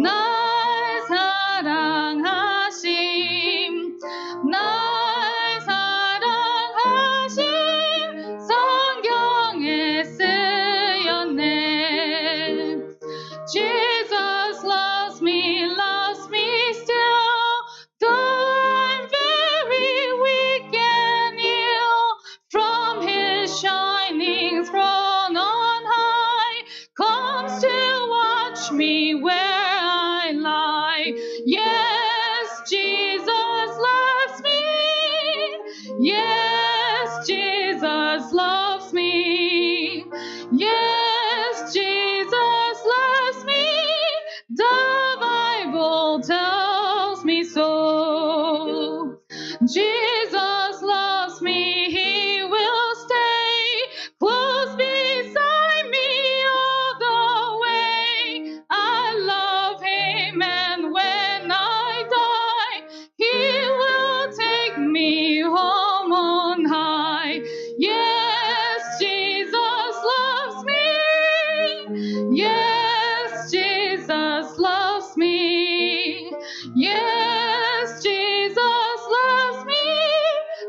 날 사랑하심, 날 사랑하심, 성경에 쓰였네. Jesus loves me still, though I'm very weak and ill. From his shining throne on high comes to watch me where I lie. Yes, Jesus loves me. Yes, Jesus loves me. Yes, Jesus loves me. The Bible tells me so. Jesus loves me. He will stay close beside me all the way. I love him, and when I die, he will take me home on high. Yes, Jesus loves me. Yes, Jesus loves me. Yes, Jesus loves me.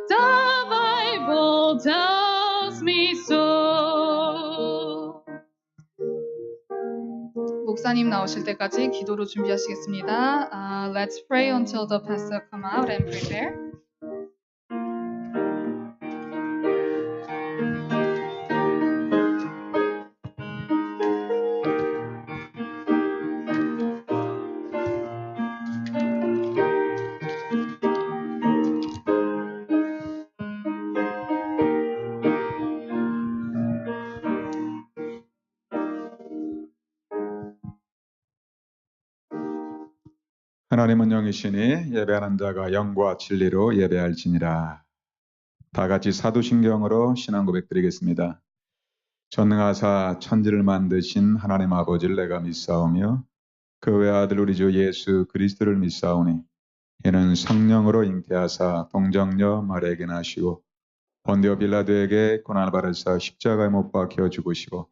The Bible tells me so. 목사님 나오실 때까지 기도로 준비하시겠습니다. Let's pray until the pastor come out and prepare. 하나님은 영이시니 예배하는 자가 영과 진리로 예배할지니라. 다 같이 사도신경으로 신앙 고백드리겠습니다. 전능하사 천지를 만드신 하나님 아버지를 내가 믿사오며 그 외아들 우리 주 예수 그리스도를 믿사오니 이는 성령으로 잉태하사 동정녀 마리아에게 나시고 본디오 빌라도에게 고난을 받으사 십자가에 못 박혀 죽으시고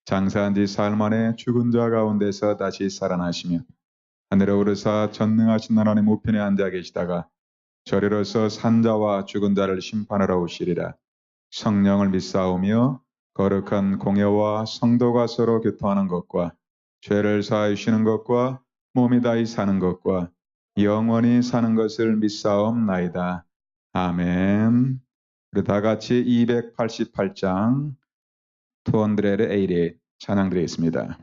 장사한 지 사흘 만에 죽은 자 가운데서 다시 살아나시며 하늘에 오르사 전능하신 하나님 우편에 앉아 계시다가 저리로서 산자와 죽은 자를 심판하러 오시리라. 성령을 믿사오며 거룩한 공예와 성도가 서로 교통하는 것과 죄를 사하여 주시는 것과 몸이 다히 사는 것과 영원히 사는 것을 믿사옵나이다. 아멘. 우리 다 같이 288장 288 찬양 드리겠습니다.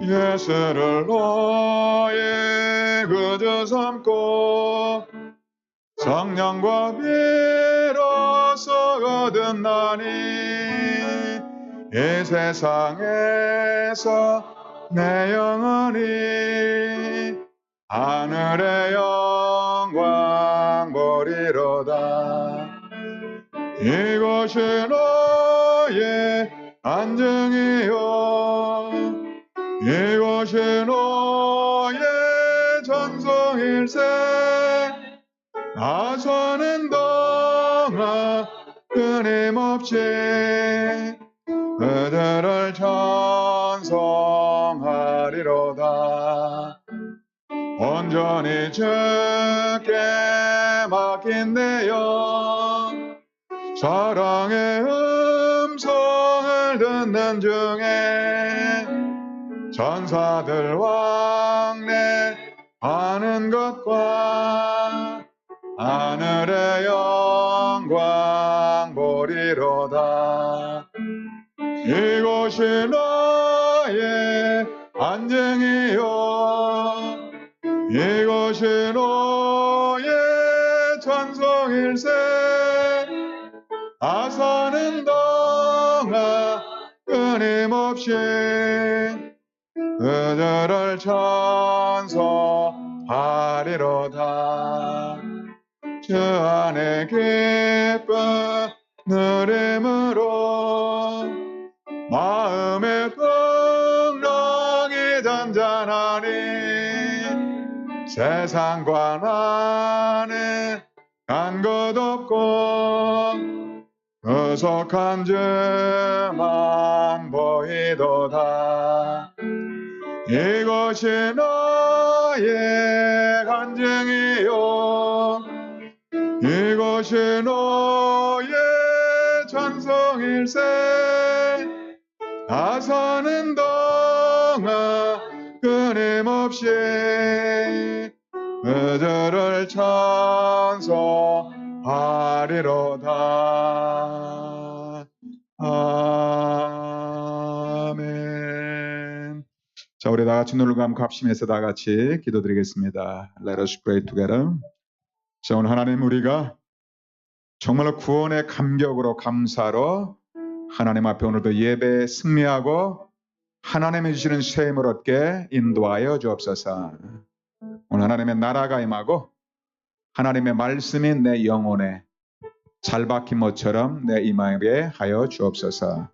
예수를 너의 구주 삼고 성령과 비로소 거듭나니 이 세상에서 내 영혼이 하늘의 영광 보리로다. 이곳이 너의 안정이요 이곳이 너의 전성일세. 나서는 동안 끊임없이 그들을 찬송하리로다. 온전히 주께 맡긴 내 영 사랑의 음성을 듣는 중에 전사들 왕래하는 것과 하늘의 영광 보리로다. 이곳이 너의 안정이요 이곳이 너의 전성일세. 아사는 동안 끊임없이 그들을 찬송하리로다. 주 안에 기쁜 누림으로 마음의 풍랑이 잔잔하니 세상과 나는 간 것 없고 구속한 주만 보이도다. 이것이 너의 간증이요 이것이 너의 찬송일세. 다사는 동안 끊임없이 그들을 찬송하리로다. 아멘. 자, 우리 다 같이 눈을 감고 합심해서 다 같이 기도드리겠습니다. Let us pray together. 자, 오늘 하나님, 우리가 정말로 구원의 감격으로 감사로 하나님 앞에 오늘도 예배에 승리하고 하나님이 주시는 새 힘을 얻게 인도하여 주옵소서. 오늘 하나님의 나라가 임하고 하나님의 말씀이 내 영혼에 잘 박힌 못처럼 내 임하게 하여 주옵소서.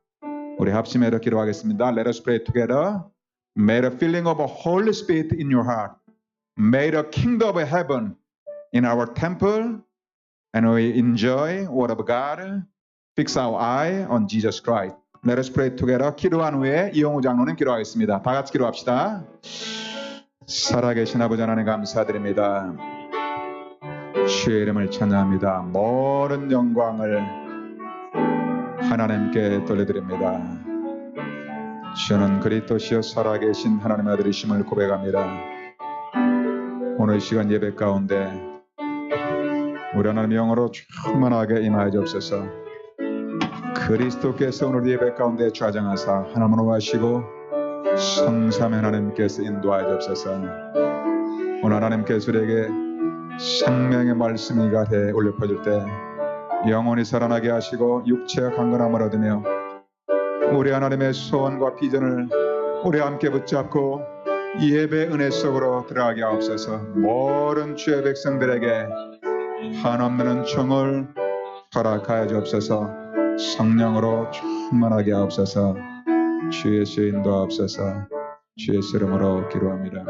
우리 합심해서 기도하겠습니다. Let us pray together. May the feeling of a Holy Spirit in your heart, may the kingdom of heaven in our temple, and we enjoy word of God. Fix our eye on Jesus Christ. Let us pray together. 기도한 후에 이용우 장로님 기도하겠습니다. 다 같이 기도합시다. 살아계신 아버지 하나님 감사드립니다. 주의 이름을 찬양합니다. 모든 영광을 하나님께 돌려드립니다. 저는 그리스도시여 살아계신 하나님의 아들이심을 고백합니다. 오늘 시간 예배 가운데 우리 하나님 영으로 충만하게 임하여 주옵소서. 그리스도께서 오늘 예배 가운데 좌정하사 하나님으로 하시고 성삼의 하나님께서 인도하여 주옵소서. 오늘 하나님께서 우리에게 생명의 말씀이 가에 올려 퍼질 때 영원히 살아나게 하시고 육체와 강건함을 얻으며 우리 하나님의 소원과 비전을 우리 함께 붙잡고 예배 은혜 속으로 들어가게 하옵소서. 모든 주의 백성들에게 한없는 은총을 허락하여 주옵소서. 성령으로 충만하게 하옵소서. 주의 수 인도하옵소서. 주의 이름으로 기도합니다.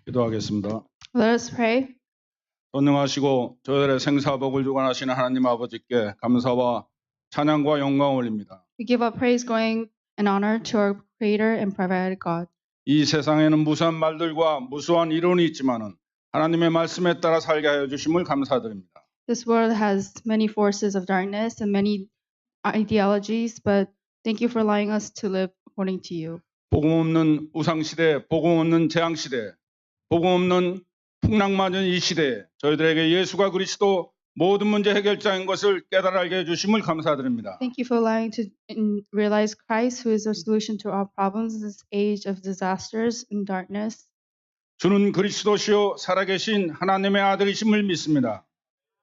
기도하겠습니다. Let us pray. 전능하시고 저희들의 생사복을 주관하시는 하나님 아버지께 감사와 찬양과 영광을 올립니다. We give up praise, going and honor to our Creator and Provider God. 이 세상에는 무수한 말들과 무수한 이론이 있지만은 하나님의 말씀에 따라 살게 하여 주심을 감사드립니다. This world has many forces of darkness and many ideologies, but thank you for allowing us to live according to you. 복음 없는 우상 시대, 복음 없는 재앙 시대, 복음 없는 풍랑맞은 이 시대에 저희들에게 예수가 그리스도 모든 문제 해결자인 것을 깨달아 알게 해주심을 감사드립니다. Thank you for allowing to realize Christ, who is the solution to all problems in this age of disasters and darkness. 주는 그리스도시요 살아계신 하나님의 아들이심을 믿습니다.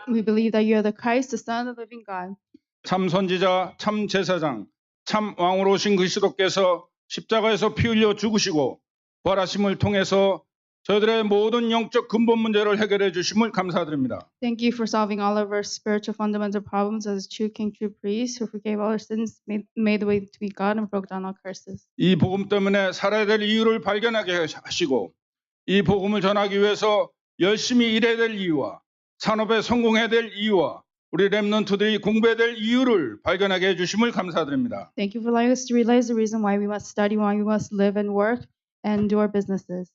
We believe that you are the Christ, the Son of the living God. 참 선지자, 참 제사장, 참 왕으로 오신 그리스도께서 십자가에서 피 흘려 죽으시고 부활하심을 통해서 저희들의 모든 영적 근본 문제를 해결해 주심을 감사드립니다. Thank you for solving all of our spiritual fundamental problems as true King, true priest, who forgave all our sins, made the way to be God, and broke down all curses. 이 복음 때문에 살아야 될 이유를 발견하게 하시고 이 복음을 전하기 위해서 열심히 일해야 될 이유와 산업에 성공해야 될 이유와 우리 렘넌트들이 공부해야 될 이유를 발견하게 해주심을 감사드립니다. Thank you for allowing us to realize the reason why we must study, why we must live and work, and do our businesses.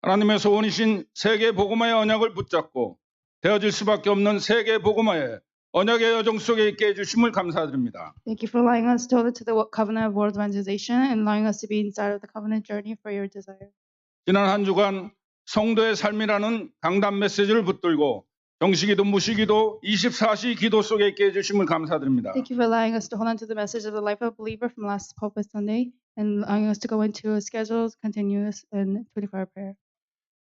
하나님의 소원이신 세계 복음화의 언약을 붙잡고 되어질 수밖에 없는 세계 복음화의 언약의 여정 속에 있게 해주심을 감사드립니다. Thank you for allowing us to hold it to the covenant of world evangelization and allowing us to be inside of the covenant journey for your desire. 지난 한 주간 성도의 삶이라는 강단 메시지를 붙들고 정시기도 무시기도 24시 기도 속에 있게 해주심을 감사드립니다. Thank you for allowing us to hold on to the message of the life of a believer from last pulpit Sunday and allowing us to go into a scheduled, continuous, and 24-hour prayer.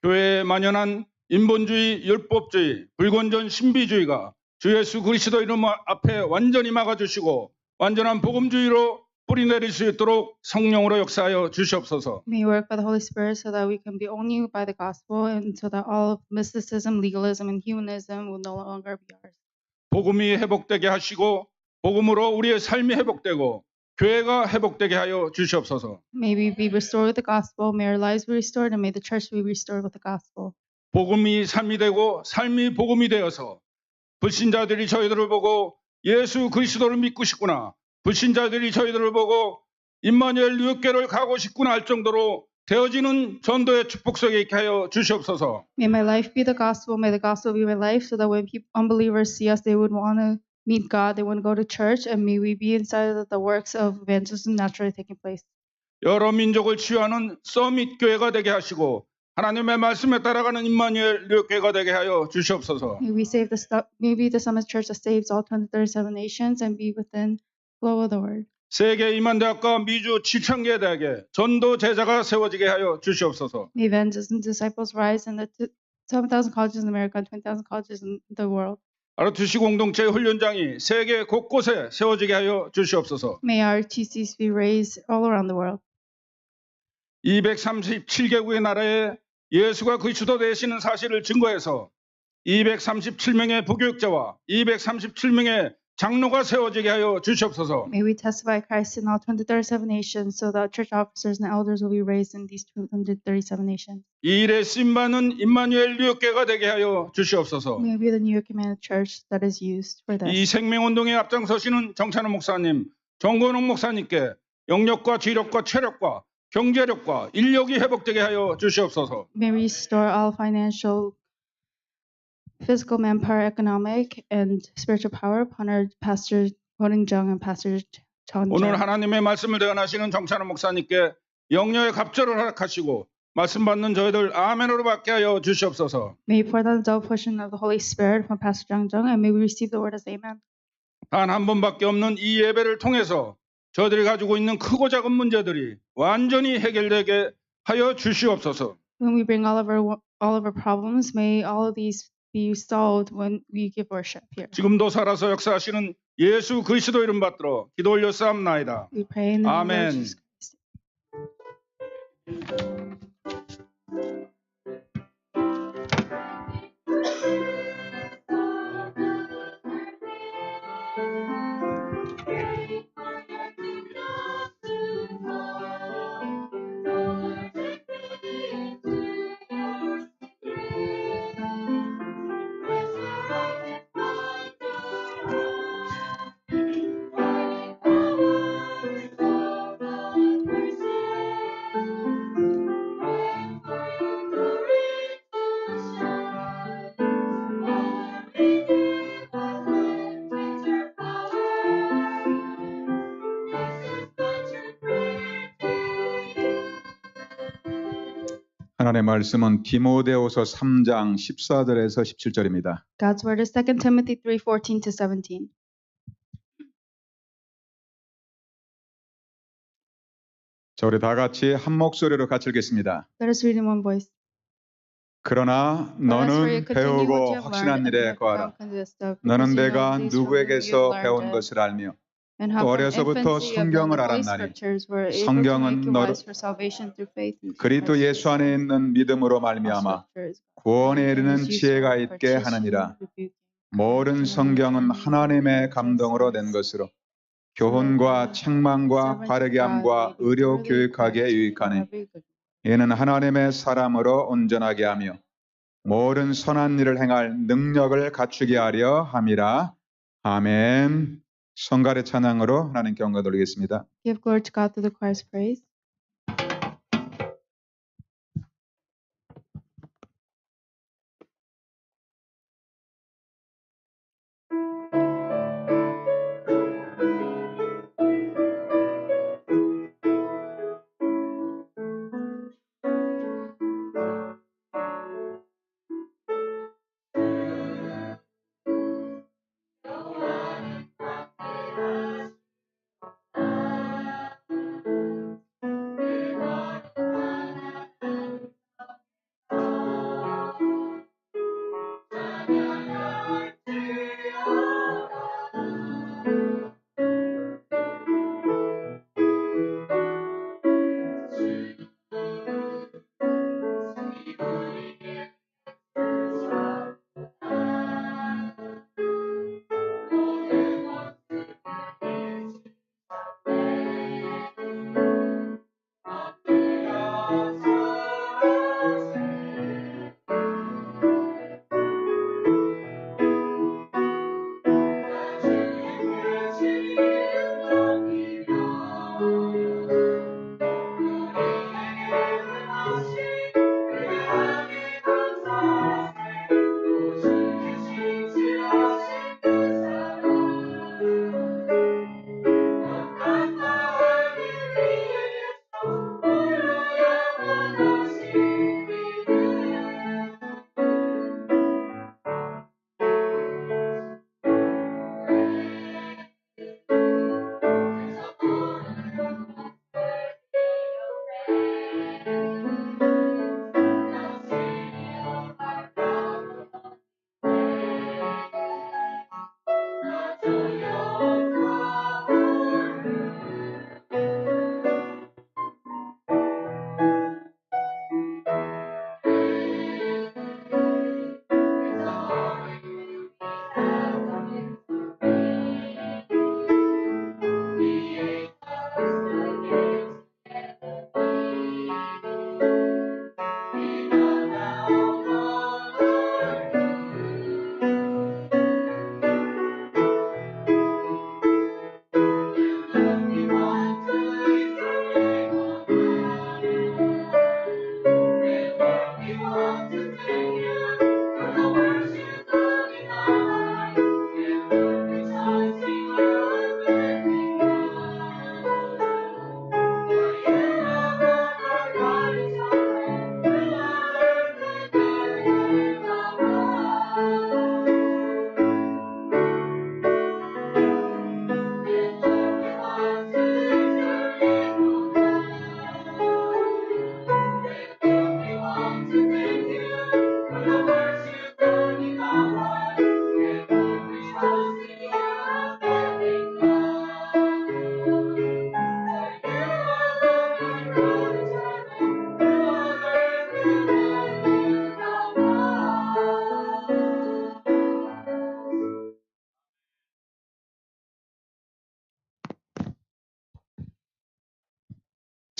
교회에 만연한 인본주의, 율법주의, 불건전 신비주의가 주 예수 그리스도 이름 앞에 완전히 막아주시고 완전한 복음주의로 뿌리내릴 수 있도록 성령으로 역사하여 주시옵소서. May you work by the Holy Spirit so that we can be only by the gospel and so that all of mysticism, legalism, and humanism will no longer be ours. 복음이 회복되게 하시고 복음으로 우리의 삶이 회복되고 교회가 회복되게 하여 주시옵소서. May we be restored with the gospel. May our lives be restored, and may the church be restored with the gospel. 복음이 삶이 되고 삶이 복음이 되어서 불신자들이 저희들을 보고 예수 그리스도를 믿고 싶구나. 불신자들이 저희들을 보고 임마누엘 뉴욕교를 가고 싶구나 할 정도로 되어지는 전도의 축복 속에 있게 하여 주시옵소서. May my life be the gospel. May the gospel be my life, so that when unbelievers see us, they would want to meet God. They want to go to church, and may we be inside of the works of evangelism naturally taking place. 여러 민족을 치유하는 서밋 교회가 되게 하시고 하나님의 말씀에 따라가는 임마누엘 뉴욕교회가 되게 하여 주시옵소서. May be the Summit Church that saves all 237 nations and be within flow of the word. 세계 이만대학과 미주 7,000개 대학에 전도 제자가 세워지게 하여 주시옵소서. May evangelism disciples rise in the 7,000 colleges in America and 20,000 colleges in the world. RTC 공동체 훈련장이 세계 곳곳에 세워지게 하여 주시옵소서. May our TCs be raised all around the world. 237개국의 나라에 예수가 그리스도 되시는 사실을 증거해서 237명의 부교육자와 237명의 장로가 세워지게 하여 주시옵소서. May we testify Christ in all 237 nations, so that church officers and elders will be raised in these 237 nations. 이 일에 쓰임받는 임마누엘 뉴욕교회가 되게 하여 주시옵소서. May we be the New York Commanded Church that is used for this. 이 생명운동에 앞장서시는 정찬호 목사님, 정건웅 목사님께 영력과 지력과 체력과 경제력과 인력이 회복되게 하여 주시옵소서. May we restore all financial, physical manpower, economic, and spiritual power upon our Pastor Honing Jung and Pastor Chon 오늘 Jung. 하나님의 말씀을 대언하시는 정찬호 목사님께 영녀의 갑절을 허락하시고 말씀 받는 저희들 아멘으로 받게 하여 주시옵소서. May we pour down the double portion of the Holy Spirit from Pastor Jung Jung, and may we receive the word as amen. 단 한 번밖에 없는 이 예배를 통해서 저희들이 가지고 있는 크고 작은 문제들이 완전히 해결되게 하여 주시옵소서. When we bring all of our problems, may all of these be solved when we give worship here. 지금도 살아서 역사하시는 예수 그리스도 이름 받들어 기도 올려 싸움나이다. We pray in the name of 아멘. Jesus Christ. 하나님의 말씀은 디모데후서 3장 14절에서 17절입니다. God's word is 2 Timothy 3:14 to 17. 자, 우리 다 같이 한 목소리로 같이 읽겠습니다. Let us read in one voice. 그러나 너는 배우고 확신한 일에 거하라. 너는 내가 누구에게서 배운 것을 알며 또 어려서부터 성경을 알았나니 성경은 너를 그리스도 예수 안에 있는 믿음으로 말미암아 구원에 이르는 지혜가 있게 하느니라. 모든 성경은 하나님의 감동으로 낸 것으로 교훈과 책망과 바르게 함과 의료 교육하기에 유익하니 이는 하나님의 사람으로 온전하게 하며 모든 선한 일을 행할 능력을 갖추게 하려 함이라. 아멘. 성갈의 찬양으로 하나님께 영광 돌리겠습니다. Give glory to God through the choir's praise.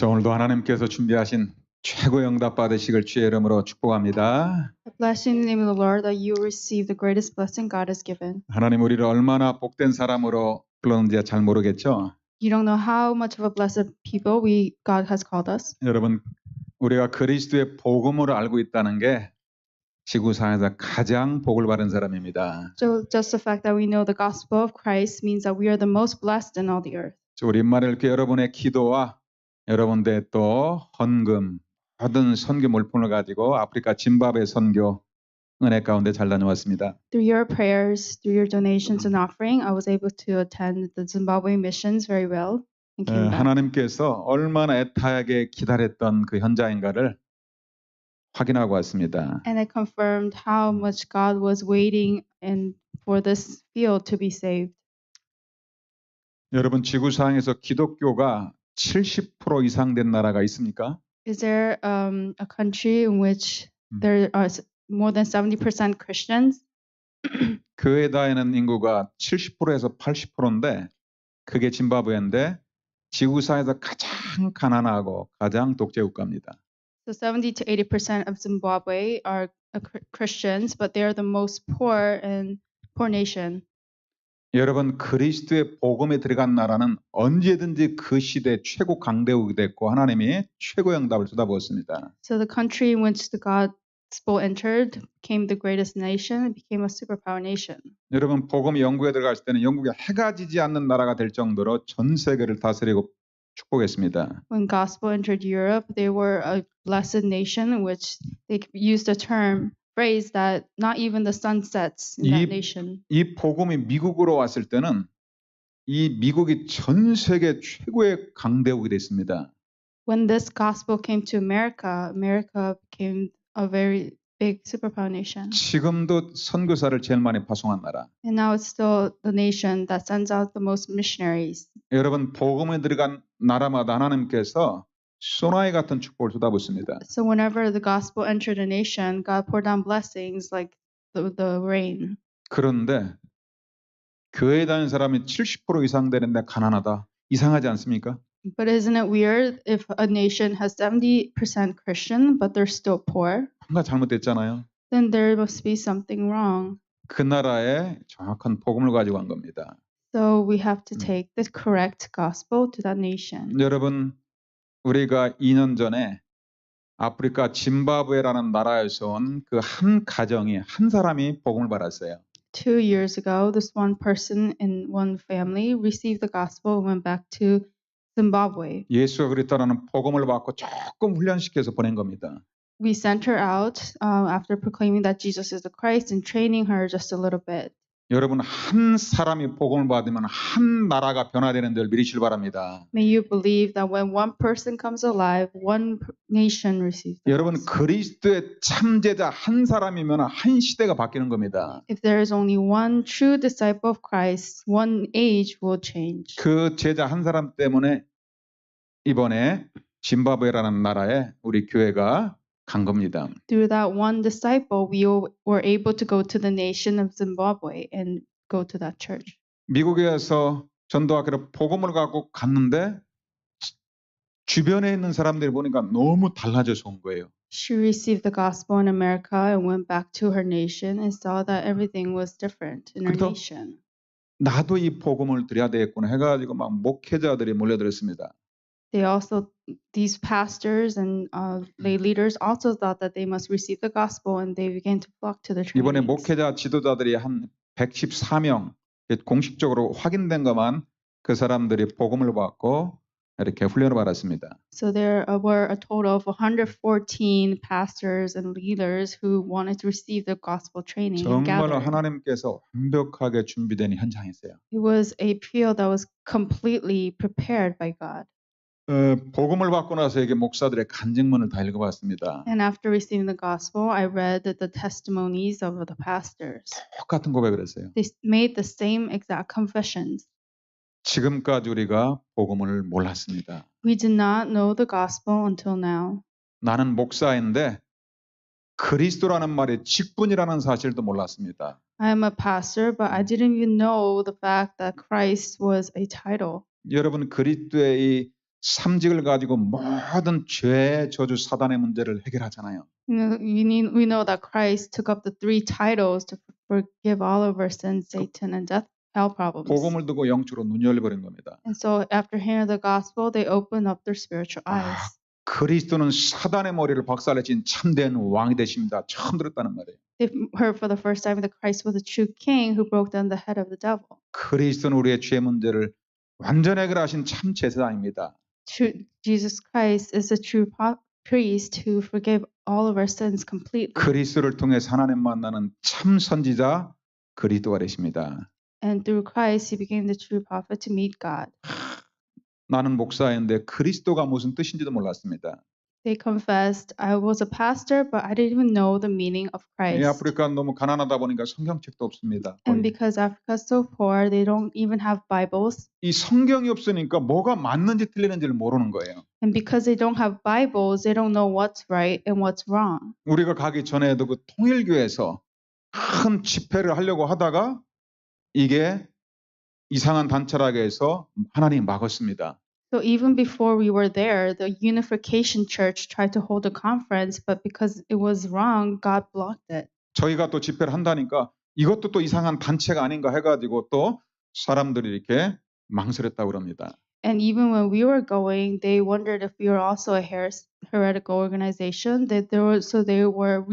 자, 오늘도 하나님께서 준비하신 최고의 응답 받으시길 주의 이름으로 축복합니다. I bless you in the name of the Lord that you receive the greatest blessing God has given. 하나님 우리를 얼마나 복된 사람으로 불렀는지 잘 모르겠죠. You don't know how much of a blessed people God has called us. 여러분, 우리가 그리스도의 복음을 알고 있다는 게 지구상에서 가장 복을 받은 사람입니다. So just the fact that we know the gospel of Christ means that we are the most blessed in all the earth. 우리 인마를 이렇게 여러분의 기도와 여러분들의 또 헌금, 모든 선교 물품을 가지고 아프리카 짐바브웨 선교 은혜 가운데 잘 다녀왔습니다. Through your prayers, through your donations and offering, I was able to attend the Zimbabwe missions very well and came back. 하나님께서 얼마나 애타게 기다렸던 그 현장인가를 확인하고 왔습니다. And I confirmed how much God was waiting and for this field to be saved. 여러분, 지구상에서 기독교가 70% 이상 된 나라가 있습니까? Is there a country in which there are more than 70% Christians? 교회에 다니는 인구가 70%에서 80%인데 그게 짐바브웨인데 지구상에서 가장 가난하고 가장 독재 국가입니다. So 70 to 80% of Zimbabwe are Christians, but they are the most poor nation. 여러분, 그리스도의 복음에 들어간 나라는 언제든지 그 시대 최고 강대국이 됐고 하나님이 최고의 응답을 쏟아부었습니다. So the country in which the gospel entered became the greatest nation, it became a superpower nation. 여러분, 복음 영국에 들어갔을 때는 영국이 해가 지지 않는 나라가 될 정도로 전 세계를 다스리고 축복했습니다. When gospel entered Europe, they were a blessed nation in which they used a phrase that not even the sun sets in that nation. 이 복음이 미국으로 왔을 때는 이 미국이 전 세계 최고의 강대국이 됐습니다. When this gospel came to America, America became a very big superpower nation. 지금도 선교사를 제일 많이 파송한 나라. And now it's still the nation that sends out the most missionaries. 여러분, 복음에 들어간 나라마다 하나님께서 소나이 같은 축복을 쏟아붓습니다. So whenever the gospel entered a nation, God poured down blessings like the rain. 그런데 교회 다니는 사람이 70% 이상 되는데 가난하다. 이상하지 않습니까? But isn't it weird if a nation has 70% Christian, but they're still poor? 뭔가 잘못됐잖아요. Then there must be something wrong. 그 나라에 정확한 복음을 가지고 간 겁니다. So we have to take the correct gospel to that nation. 여러분, 우리가 2년 전에 아프리카 짐바브웨라는 나라에서 온 그 한 가정이 한 사람이 복음을 받았어요. 2 years ago, this one person in one family received the gospel and went back to Zimbabwe. 예수가 그리스도라는 복음을 받고 조금 훈련시켜서 보낸 겁니다. We sent her out after proclaiming that Jesus is the Christ and training her just a little bit. 여러분, 한 사람이 복음을 받으면 한 나라가 변화되는 줄 믿으시길 바랍니다. May you believe that when one person comes alive, one nation receives the 여러분, gospel. 그리스도의 참제자 한 사람이면 한 시대가 바뀌는 겁니다. If there is only one true disciple of Christ, one age will change. 그 제자 한 사람 때문에 이번에 짐바브웨라는 나라에 우리 교회가 간 겁니다. Through that one disciple, we were able to go to the nation of Zimbabwe and go to that church. 미국에서 전도학교로 복음을 갖고 갔는데 주변에 있는 사람들이 보니까 너무 달라져서 온 거예요. She received the gospel in America and went back to her nation and saw that everything was different in her 그래도 nation. 나도 이 복음을 드려야 되겠구나 해가지고 막 목회자들이 몰려들었습니다. These pastors and lay leaders also thought that they must receive the gospel and they began to flock to the 이번에 trainings. 목회자 지도자들이 한 114명 공식적으로 확인된 것만 그 사람들이 복음을 받고 이렇게 훈련을 받았습니다. So there were a total of 114 pastors and leaders who wanted to receive the gospel training and 정말로 gathered. 하나님께서 완벽하게 준비된 현장이었어요. It was a field that was completely prepared by God. 복음을 받고 나서 이게 목사들의 간증문을 다 읽어봤습니다. And after receiving the gospel, I read the testimonies of the pastors. 똑같은 고백을 했어요. They made the same exact confessions. 지금까지 우리가 복음을 몰랐습니다. We did not know the gospel until now. 나는 목사인데 그리스도라는 말이 직분이라는 사실도 몰랐습니다. I am a pastor, but I didn't even know the fact that Christ was a title. 여러분, 그리스도의 이 삼직을 가지고 모든 죄, 저주, 사단의 문제를 해결하잖아요. We know that Christ took up the 3 titles to forgive all of our sins, Satan, and death, hell problems. 복음을 듣고 영적으로 눈이 열려버린 겁니다. And so after hearing the gospel, they open up their spiritual eyes. 그리스도는 사단의 머리를 박살내신 참된 왕이 되십니다. 처음 들었다는 말이에요. They've heard for the first time that Christ was a true king who broke down the head of the devil. 그리스도는 우리의 죄 문제를 완전 해결하신 참 제사장입니다. Jesus Christ is a true priest who forgave all of our sins completely. 그리스도를 통해서 하나님 만나는 참 선지자 그리스도가 되십니다. And through Christ, he became the true prophet to meet God. 나는 목사인데 그리스도가 무슨 뜻인지도 몰랐습니다. They confessed, I was a pastor, but I didn't even know the meaning of 이 Christ. 아프리카 너무 가난하다 보니까 성경책도 없습니다. And because Africa's so poor, they don't even have Bibles. 이 성경이 없으니까 뭐가 맞는지 틀리는지를 모르는 거예요. And because they don't have Bibles, they don't know what's right and what's wrong. 우리가 가기 전에도 그 통일교에서 큰 집회를 하려고 하다가 이게 이상한 단체라고 해서 하나님이 막았습니다. So even before we were there, the Unification Church tried to hold a conference, but because it was wrong, God blocked it. 저희가 또 집회를 한다니까 이것도 또 이상한 단체가 아닌가 해가지고 또 사람들이 이렇게 망설였다고 그럽니다. And even when we were going, they wondered if we were also a heretical organization. That they were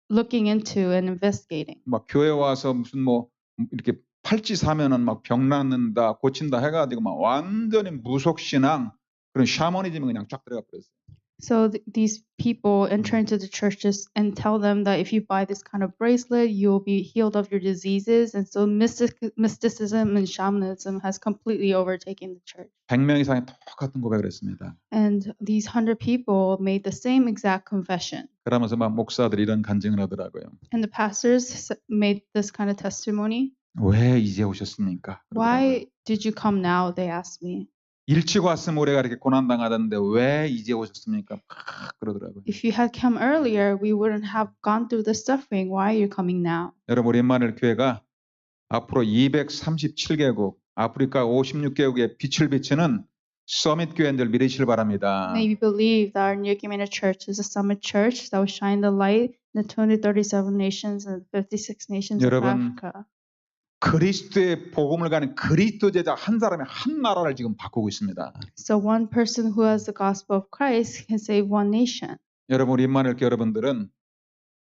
looking into and investigating. 막 교회 와서 무슨 뭐 이렇게 팔찌 사면은 막 병 낫는다 고친다 해가지고 막 완전히 무속신앙 그런 샤머니즘에 그냥 쫙 들어가 버렸어요. So these people enter into the churches and tell them that if you buy this kind of bracelet, you will be healed of your diseases. And so mysticism and shamanism has completely overtaken the church. 100명 이상이 똑같은 고백을 했습니다. And these 100 people made the same exact confession. 그러면서 막 목사들이 이런 간증을 하더라고요. And the pastors made this kind of testimony. 왜 이제 오셨습니까? 그러더라고요. Why did you come now? They asked me. 일찍 왔으면 우리가 이렇게 고난당하던데 왜 이제 오셨습니까? 막 그러더라고요. If you had come earlier, we wouldn't have gone through the suffering. Why are you coming now? 여러분 우리 임마누엘 교회가 앞으로 237개국 아프리카 56개국에 빛을 비추는 서밋 교회인들 믿으시길 바랍니다. May we believe that our New Community Church is a summit church that will shine the light in the 237 nations and 56 nations of 여러분, Africa. 그리스도의 복음을 가는 그리스도 제자 한 사람이 한 나라를 지금 바꾸고 있습니다. So one person who has the gospel of Christ can save one nation. 여러분 우리 임마누엘 교회 여러분들은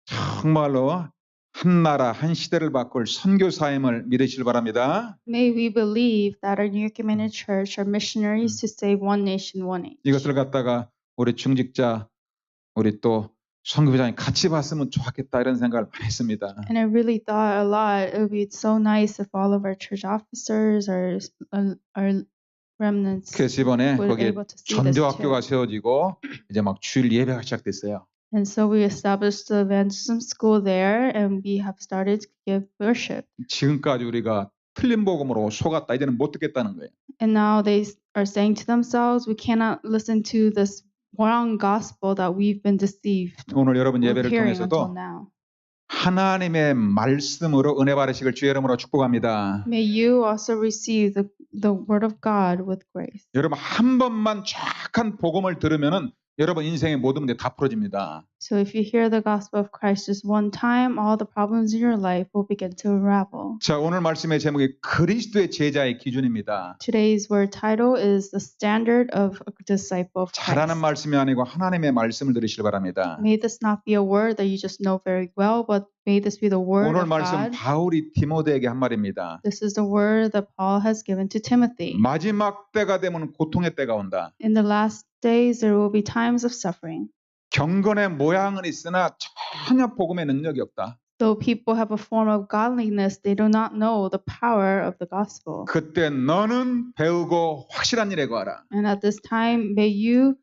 정말로 한 나라 한 시대를 바꿀 선교사임을 믿으시길 바랍니다. May we believe that our New Community Church are missionaries to save one nation, one age. 이것을 갖다가 우리 중직자 우리 또 선교부장이 같이 봤으면 좋았겠다 이런 생각을 많이 했습니다. And I really thought a lot. It would be so nice if all of our church officers, our remnants, 그래서 이번에 were 거기에 able to see this too. 전도학교가 세워지고 이제 막 주일 예배가 시작됐어요. And so we established the evangelism school there, and we have started to give worship. 지금까지 우리가 틀린 복음으로 속았다 이제는 못 듣겠다는 거예요. And now they are saying to themselves, we cannot listen to this wrong gospel that we've been deceived 오늘 여러분 with 예배를 hearing until 통해서도 now. 하나님의 말씀으로 은혜 받으시길 주의 이름으로 축복합니다. May you also receive the word of God with grace. 여러분 한 번만 정확한 복음을 들으면은 여러분 인생의 모든 문제 다 풀어집니다. So if you hear the gospel of Christ just one time, all the problems in your life will begin to unravel. 자, 오늘 말씀의 제목이 그리스도의 제자의 기준입니다. Today's word title is the standard of a disciple of 잘하는 Christ. 말씀이 아니고 하나님의 말씀을 들으시길 바랍니다. May this not be a word that you just know very well, but may this be the word 오늘 of 말씀 God. 바울이 디모데에게 한 말입니다. This is the word that Paul has given to Timothy. 마지막 때가 되면 고통의 때가 온다. In the last days, there will be times of suffering. 경건의 모양은 있으나 전혀 복음의 능력이 없다. Though people have a form of godliness, they do not know the power of the gospel. 그때 너는 배우고 확실한 일에 거하라. And at this time, may you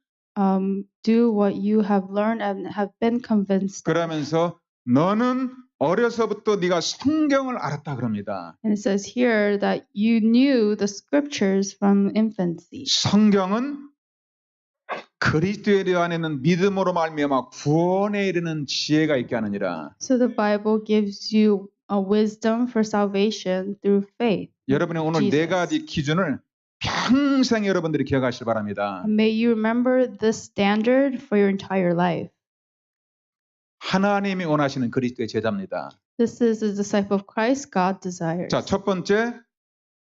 do what you have learned and have been convinced. 그러면서 너는 어려서부터 네가 성경을 알았다 그럽니다. And it says here that you knew the scriptures from infancy. 성경은 그리스도에 대한 믿음으로 말미암아 구원에 이르는 지혜가 있게 하느니라. So the Bible gives you a wisdom for salvation through faith. 여러분이 오늘 Jesus. 네 가지 기준을 평생 여러분들이 기억하시길 바랍니다. May you remember this standard for your entire life. 하나님이 원하시는 그리스도의 제자입니다. This is the disciple of Christ God desires. 자, 첫 번째,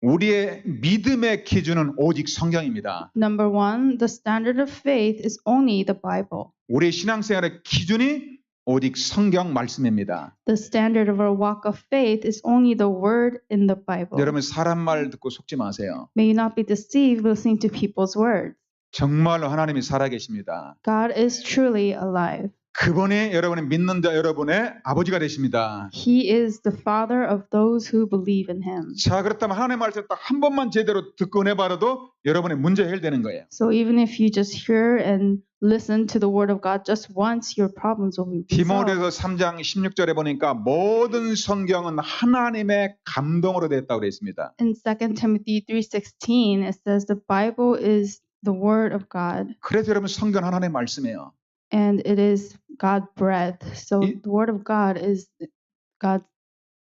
우리의 믿음의 기준은 오직 성경입니다. Number one, the standard of faith is only the Bible. 우리의 신앙생활의 기준이 오직 성경 말씀입니다. The standard of our walk of faith is only the word in the Bible. 여러분 사람 말 듣고 속지 마세요. May you not be deceived listening to people's words. 정말로 하나님이 살아계십니다. God is truly alive. 그분이 여러분이 믿는 자 여러분의 아버지가 되십니다. He is the Father of those who believe in Him. 자, 그렇다면 하나님의 말씀 딱 한 번만 제대로 듣고 내봐도 여러분의 문제 해결되는 거예요. So even if you just hear and listen to the word of God just once, your problems will be resolved. 디모데서 3장 16절에 보니까 모든 성경은 하나님의 감동으로 되었다고 되어 있습니다. In 2 Timothy 3:16, it says the Bible is the word of God, 그래서 여러분 성경 하나님의 말씀이에요. and it is God breath. So 이- the word of God is God's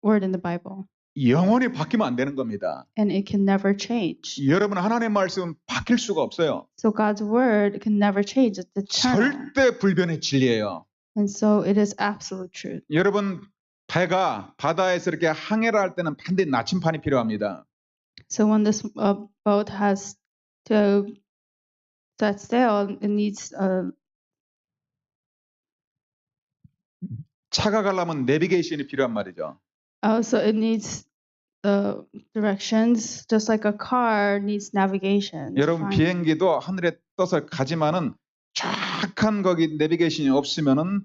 word in the Bible, 영원히 바뀌면 안 되는 겁니다. and it can never change. 여러분 하나님의 말씀은 바뀔 수가 없어요. So God's word can never change. It's eternal. 절대 불변의 진리예요. And so it is absolute truth. 여러분 배가 바다에서 이렇게 항해를 할 때는 반드시 나침판이 필요합니다. So when this boat has to set sail, it needs 차가 가려면 내비게이션이 필요한 말이죠. so it needs the directions, just like a car needs navigation. to 여러분 find- 비행기도 하늘에 떠서 가지만은 정확한 거기 내비게이션이 없으면은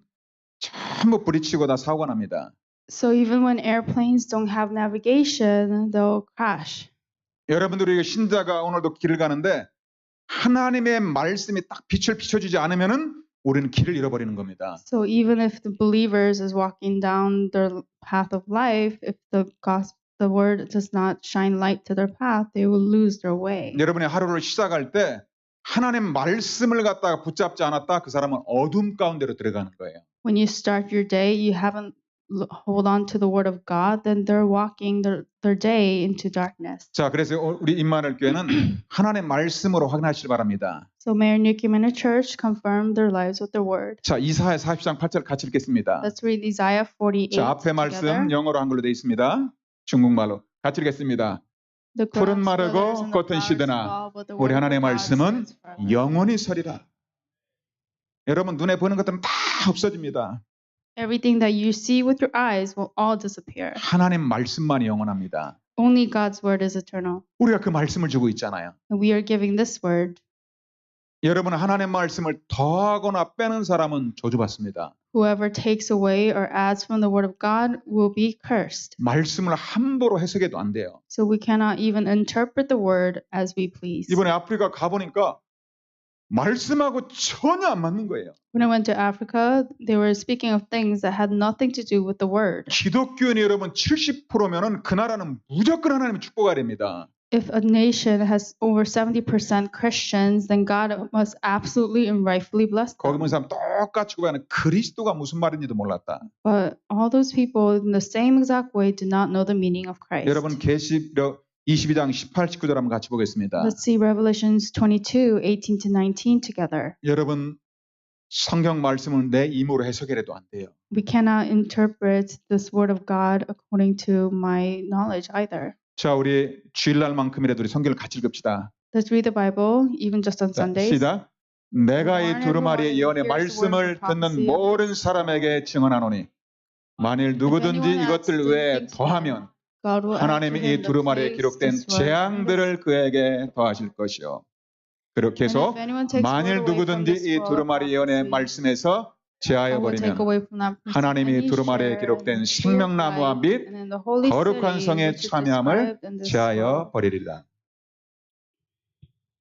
전부 부딪히고 다 사고가 납니다. So even when airplanes don't have navigation, they'll crash. 여러분들이 신자가 오늘도 길을 가는데 하나님의 말씀이 딱 빛을 비춰주지 않으면은 우리는 길을 잃어버리는 겁니다. So even if the believers is walking down their path of life, if the word does not shine light to their path, they will lose their way. 여러분이 하루를 시작할 때 하나님 말씀을 갖다가 붙잡지 않았다 그 사람은 어둠 가운데로 들어가는 거예요. When you start your day, you haven't hold on to the word of God, then they're walking their day into darkness. 자, 그래서 우리 임마누엘 교회는 하나님의 말씀으로 확인하시길 바랍니다. So may our New Community Church confirm their lives with their word. 자, 이사야 40장 8절 같이 읽겠습니다. Let's read Isaiah 48 자, 앞에 말씀 together. 영어로 한글로 되어 있습니다. 중국말로 같이 읽겠습니다. The 푸른 grass 마르고 withers and the 꽃은 flowers 시드나 fall, but the 우리 word of 하나님의 God 말씀은 stands forever. 영원히 서리라. 여러분 눈에 보이는 것들은 다 없어집니다. Everything that you see with your eyes will all disappear. 하나님 말씀만이 영원합니다. Only God's word is eternal. 우리가 그 말씀을 주고 있잖아요. And we are giving this word. 여러분 하나님의 말씀을 더하거나 빼는 사람은 저주받습니다. Whoever takes away or adds from the word of God will be cursed. 말씀을 함부로 해석해도 안 돼요. So we cannot even interpret the word as we please. 이번에 아프리카 가보니까 말씀하고 전혀 안 맞는 거예요. When I went to Africa, they were speaking of things that had nothing to do with the word. 기독교인이 여러분 70%면은 그 나라는 무조건 하나님의 축복을 됩니다. If a nation has over 70% Christians, then God must absolutely and rightfully bless 거기 them. 본 사람 똑같이 구하는 그리스도가 무슨 말인지도 몰랐다. But all those people in the same exact way did not know the meaning of Christ. 여러분 계시록 22장 18, 19절 한번 같이 보겠습니다. Let's see Revelations 22, 18 to 19 together. 여러분 성경 말씀을 내 힘으로 해석해도 안 돼요. We cannot interpret this word of God according to my knowledge either. 자, 우리 주일날만큼이라도 우리 성경을 같이 읽읍시다. Let's read the Bible even just on 자, Sundays. 시작. 내가 이 두루마리의 예언의 말씀을 듣는 모든 사람에게 증언하노니 만일 누구든지 이것들 외에 더하면 God will 하나님이 answer him 이 the 두루마리에 place, 기록된 this word. 재앙들을 그에게 더하실 것이요. 그렇게 And 해서 if anyone takes 만일 word away from 누구든지 this 이 scroll of 두루마리 예언의 prophecy, 말씀에서 I 제하여 will take 버리면 away from that person 하나님이 any 두루마리에 share 기록된 and the tree of 생명나무와 life, 및 and in the holy 거룩한 city 성의 which is 참여함을 described in this 제하여 scroll. 버리리라.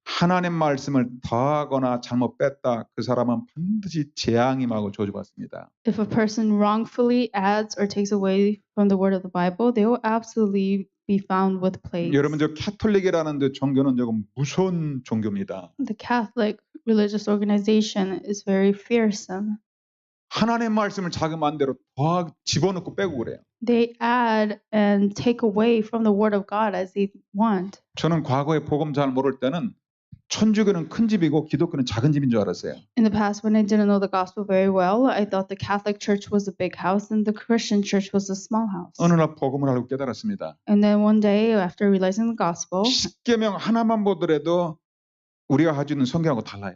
하나님 말씀을 더하거나 잘못 뺐다 그 사람은 반드시 재앙이 임하고 저주받습니다. If a person wrongfully adds or takes away from the word of the Bible, they will absolutely be found with plagues. 여러분 저 캐톨릭이라는 데 종교는 조금 무서운 종교입니다. The Catholic religious organization is very fearsome. 하나님 말씀을 자기 마음대로 더 집어넣고 빼고 그래요. They add and take away from the word of God as they want. 저는 과거에 복음 잘 모를 때는 천주교는 큰 집이고 기독교는 작은 집인 줄 알았어요. In the past, when I didn't know the gospel very well, I thought the Catholic Church was a big house and the Christian Church was a small house. 어느 날 복음을 알고 깨달았습니다. And then one day, after realizing the gospel, 십계명 하나만 보더라도 우리가 가지고 있는 성경하고 달라요.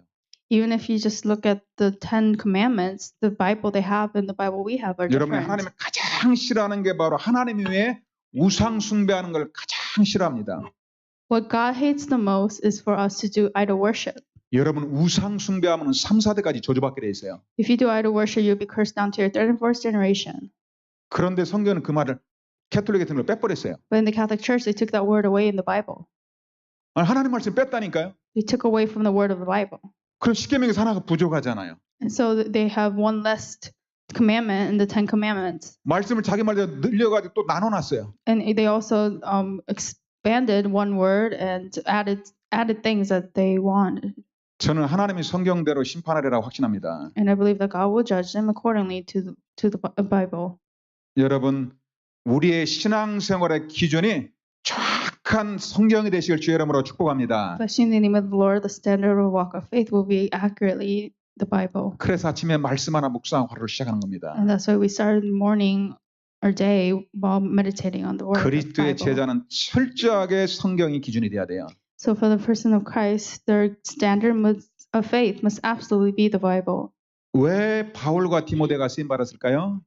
even if you just look at the 10 commandments, the Bible they have and the Bible we have are 여러분이 different. 하나님이 가장 싫어하는 게 바로 하나님 외에 우상 숭배하는 걸 가장 싫어합니다. What God hates the most is for us to do idol worship. 여러분 우상 숭배하면 3, 4대까지 저주받게 돼 있어요. If you do idol worship, you'll be cursed down to your third and fourth generation. 그런데 성경은 그 말을 캐톨릭에 든 걸 빼버렸어요. But in the Catholic Church, they took that word away in the Bible. 아니, 하나님 말씀 뺐다니까요. They took away from the word of the Bible. 그럼 십계명에서 하나가 부족하잖아요. And so they have one less commandment in the 10 commandments. 말씀을 자기 말대로 늘려가지고 또 나눠놨어요. And they also expanded one word and added things that they wanted. 저는 하나님이 성경대로 심판하리라고 확신합니다. And I believe that God will judge them accordingly to the Bible. 여러분 우리의 신앙생활의 기준이 정확한 성경이 되시길 주의 이름으로 축복합니다. Especially in the name of the Lord, the standard of walk of faith will be accurately the Bible. 그래서 아침에 말씀 하나 묵상하고 하루를 시작하는 겁니다. And that's why we started morning our day while meditating on the word of the 그리스도의 Bible. 제자는 철저하게 성경이 기준이 돼야 돼요. So for the person of Christ, their standard of faith must absolutely be the Bible. 왜 바울과 디모데가 쓰임 받았을까요?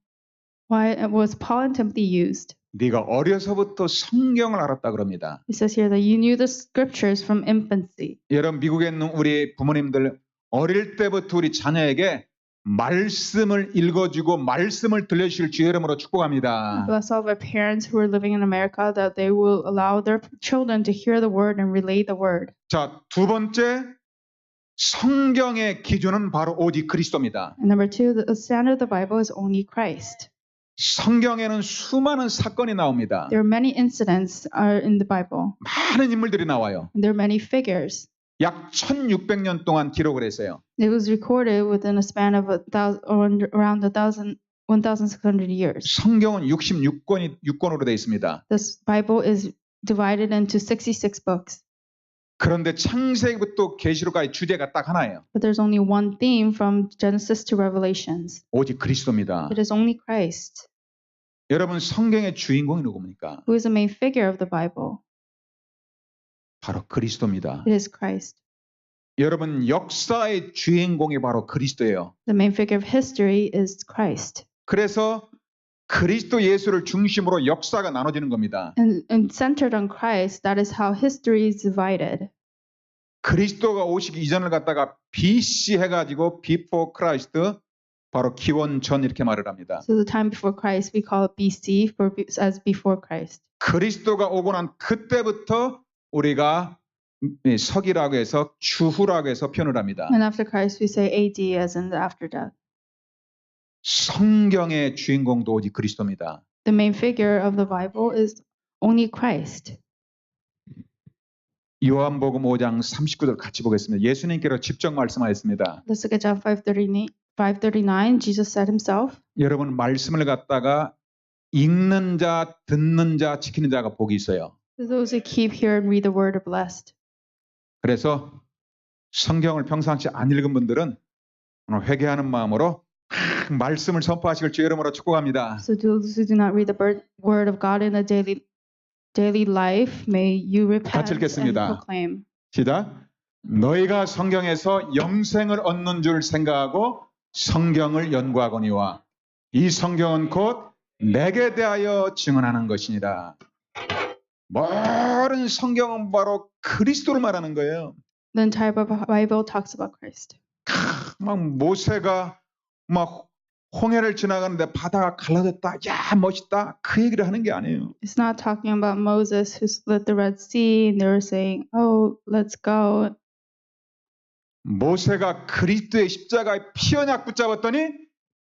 Why was Paul and Timothy used? 네가 어려서부터 성경을 알았다 그럽니다. It says here that you knew the scriptures from infancy. 여러분 미국에 있는 우리 부모님들 어릴 때부터 우리 자녀에게 말씀을 읽어주고 말씀을 들려주실 주의 이름으로 축복합니다. Bless all of our parents who are living in America that they will allow their children to hear the word and relay the word. 자, 두 번째 성경의 기준은 바로 오직 그리스도입니다. And number two, the standard of the Bible is only Christ. 성경에는 수많은 사건이 나옵니다. There are many incidents in the Bible. 많은 인물들이 나와요. And there are many figures. 약 1600년 동안 기록을 했어요. It was recorded within a span of around 1,600 years. 성경은 66권으로 되어 있습니다. This Bible is divided into 66 books. 그런데 창세기부터 계시록까지 주제가 딱 하나예요. But there's only one theme from Genesis to Revelations. 오직 그리스도입니다. It is only Christ. 여러분 성경의 주인공이 누굽니까? Who is the main figure of the Bible? 바로 그리스도입니다. It is Christ. 여러분 역사의 주인공이 바로 그리스도예요. The main figure of history is Christ. 그래서 그리스도 예수를 중심으로 역사가 나눠지는 겁니다. And centered on Christ, that is how history is divided. 그리스도가 오시기 이전을 갖다가 BC 해가지고 Before Christ 바로 기원 전 이렇게 말을 합니다. So the time before Christ, we call it BC as before Christ. 그리스도가 오고 난 그때부터 우리가 서기라고 해서 주후라고 해서 표현을 합니다. And after Christ, we say AD as in the after death. 성경의 주인공도 오직 그리스도입니다. The main figure of the Bible is only Christ. 요한복음 5장 39절 같이 보겠습니다. 예수님께서 직접 말씀하셨습니다. Let's look at John 5:39. Jesus said himself, 여러분 말씀을 갖다가 읽는 자, 듣는 자, 지키는 자가 복이 있어요. those who keep, hear, and read the word are blessed. 그래서 성경을 평상시 안 읽은 분들은 오늘 회개하는 마음으로 말씀을 선포하시길 주의 이름으로 축복합니다. So those who do not read the word of God in a daily life, may you repent 같이 and 읽겠습니다. proclaim. 시작. 너희가 성경에서 영생을 얻는 줄 생각하고 성경을 연구하거니와 이 성경은 곧 내게 대하여 증언하는 것이니라. 모든 성경은 바로 그리스도를 말하는 거예요. The entire Bible talks about Christ. 막 모세가 막 홍해를 지나가는데 바다가 갈라졌다. 야 멋있다. 그 얘기를 하는 게 아니에요. It's not talking about Moses who split the Red Sea and they were saying, "Oh, let's go." 모세가 그리스도의 십자가에 피 언약 붙잡았더니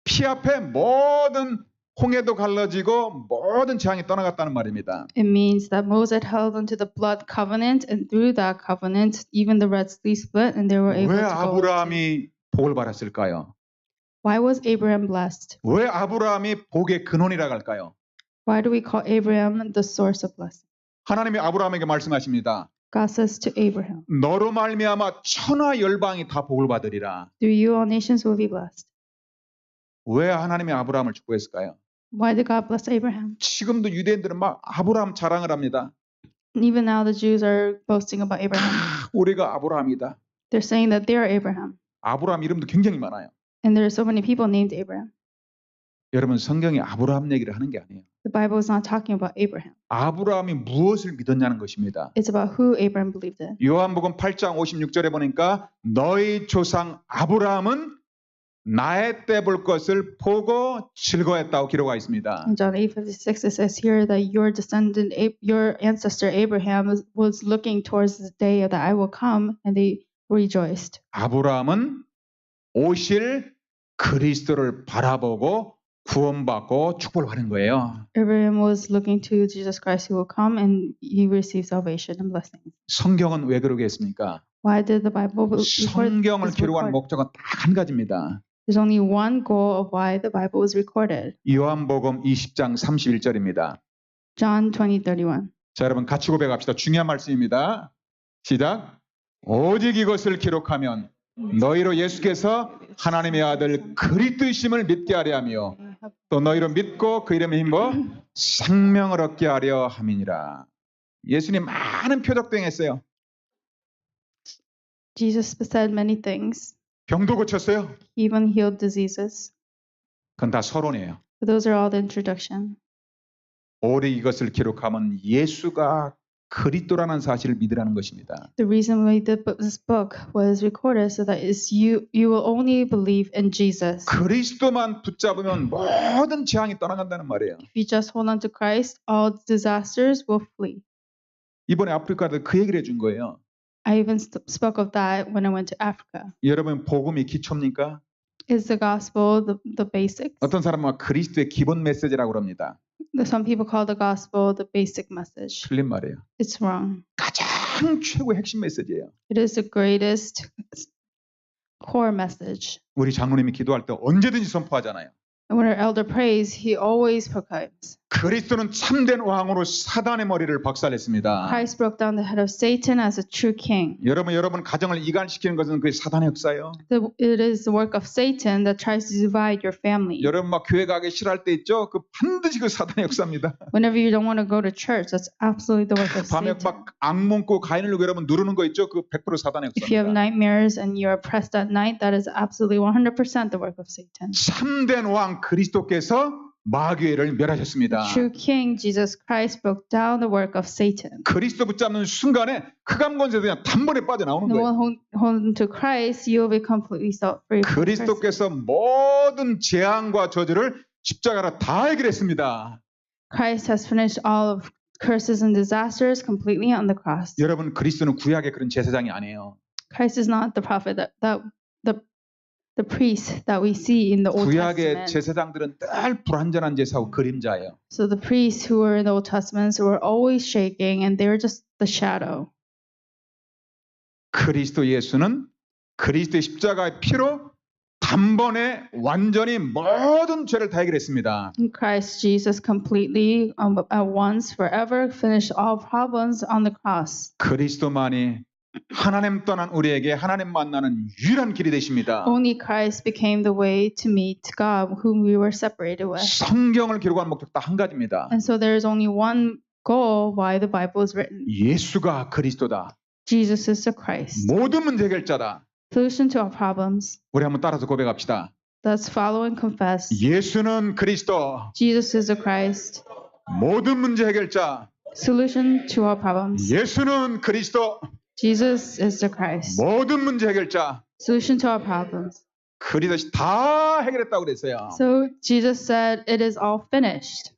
피 앞에 모든 홍해도 갈라지고 모든 재앙이 떠나갔다는 말입니다. It means that Moses held onto the blood covenant, and through that covenant, even the Red Sea split, and they were able 왜 to go. 아브라함이 복을 받았을까요? Why was Abraham blessed? 왜 아브라함이 복의 근원이라고 할까요? Why do we call Abraham the source of blessing? 하나님이 아브라함에게 말씀하십니다. God says to Abraham, 너로 말미암아 천하 열방이 다 복을 받으리라. through you all nations will be blessed. 왜 하나님이 아브라함을 축복했을까요? Why did God bless Abraham? 지금도 유대인들은 막 아브라함 자랑을 합니다. And even now the Jews are boasting about Abraham. 우리가 아브라함이다. They're saying that they are Abraham. 아브라함 이름도 굉장히 많아요. And there are so many people named Abraham. 여러분 성경이 아브라함 얘기를 하는 게 아니에요. The Bible is not talking about Abraham. 아브라함이 무엇을 믿었냐는 것입니다. It's about who Abraham believed in. 요한복음 8장 56절에 보니까 너희 조상 아브라함은 나의 때 볼 것을 보고 즐거워했다고 기록하고 있습니다. In John 8:56 it says here that your descendant, your ancestor Abraham was looking towards the day that I will come, and they rejoiced. 아브라함은 오실 그리스도를 바라보고 구원받고 축복을 받은 거예요. Abraham was looking to Jesus Christ who will come, and he received salvation and blessing. 성경은 왜 그러게 했습니까? Why did the Bible record 성경을 this 기록한 record? 목적은 딱 한 가지입니다. There's only one goal of why the Bible was recorded. 요한복음 20장 31절입니다. John 20:31. 자, 여러분 같이 고백합시다. 중요한 말씀입니다. 시작. 오직 이것을 기록하면 너희로 예수께서 하나님의 아들 그리스도이심을 믿게 하려 하며 또 너희로 믿고 그 이름에 힘입어 생명을 얻게 하려 함이니라. 예수님 많은 표적 행했어요. Jesus said many things. 병도 고쳤어요. He even healed diseases. 그건 다 서론이에요. But those are all the introduction. 오직 이것을 기록하면 예수가 그리스도라는 사실을 믿으라는 것입니다. The reason why this book was recorded so that is you will only believe in Jesus. 그리스도만 붙잡으면 모든 재앙이 떠나간다는 말이에요. If you just hold on to Christ, all disasters will flee. 이번에 아프리카도 그 얘기를 해준 거예요. I even spoke of that when I went to Africa. 여러분 복음이 기초입니까? Is the gospel the basics? 어떤 사람은 그리스도의 기본 메시지라고 합니다. Some people call the gospel the basic message. 틀린 말이에요. It's wrong. 가장 최고의 핵심 메시지예요. It is the greatest core message. 우리 장로님이 기도할 때 언제든지 선포하잖아요. And when our elder prays, he always proclaims. 그리스도는 참된 왕으로 사단의 머리를 박살냈습니다. Christ broke down the head of Satan as a true king. 여러분 가정을 이간시키는 것은 그 사단의 역사예요. It is the work of Satan that tries to divide your family. 여러분 막 교회 가기 싫어할 때 있죠? 그 반드시 그 사단의 역사입니다. Whenever you don't want to go to church, that's absolutely the work of 밤에 Satan. 막 악몽 꾸 가인을 여러분 누르는 거 있죠? 그 100% 사단의 If you have 역사입니다. nightmares and you're oppressed at night, that is absolutely 100% the work of Satan. 참된 왕 그리스도께서 마귀를 멸하셨습니다. The true King Jesus Christ broke down the work of Satan. 그리스도 붙잡는 순간에 흑암권세도 그냥 단번에 빠져나오는 The 거예요. one holding to Christ, you will be completely set free. from curses. 그리스도께서 모든 재앙과 저주를 십자가로 다 해결했습니다. Christ has finished all of curses and disasters completely on the cross. 여러분 그리스도는 구약의 그런 제사장이 아니에요. Christ is not the prophet that the priest that we see in the Old 구약의 Testament. 제사장들은 늘 불완전한 제사하고 그림자예요. So the priests who were in the Old Testament were always shaking, and they were just the shadow. 그리스도 예수는 그리스도의 십자가의 피로 단번에 완전히 모든 죄를 다 해결했습니다. And Christ Jesus completely, at once, forever, finished all problems on the cross. 그리스도만이 하나님 떠난 우리에게 하나님 만나는 유일한 길이 되십니다. Only Christ became the way to meet God, whom we were separated with. 성경을 기록한 목적 딱 한 가지입니다. And so there is only one goal why the Bible is written. 예수가 그리스도다. Jesus is the Christ. 모든 문제 해결자다. Solution to our problems. 우리 한번 따라서 고백합시다. Let's follow and confess. 예수는 그리스도. Jesus is the Christ. 모든 문제 해결자. Solution to our problems. 예수는 그리스도. Jesus is the Christ. 모든 문제 해결자. Solution to our problems. 그리스도시 다 해결했다고 그랬어요. So Jesus said, it is all finished.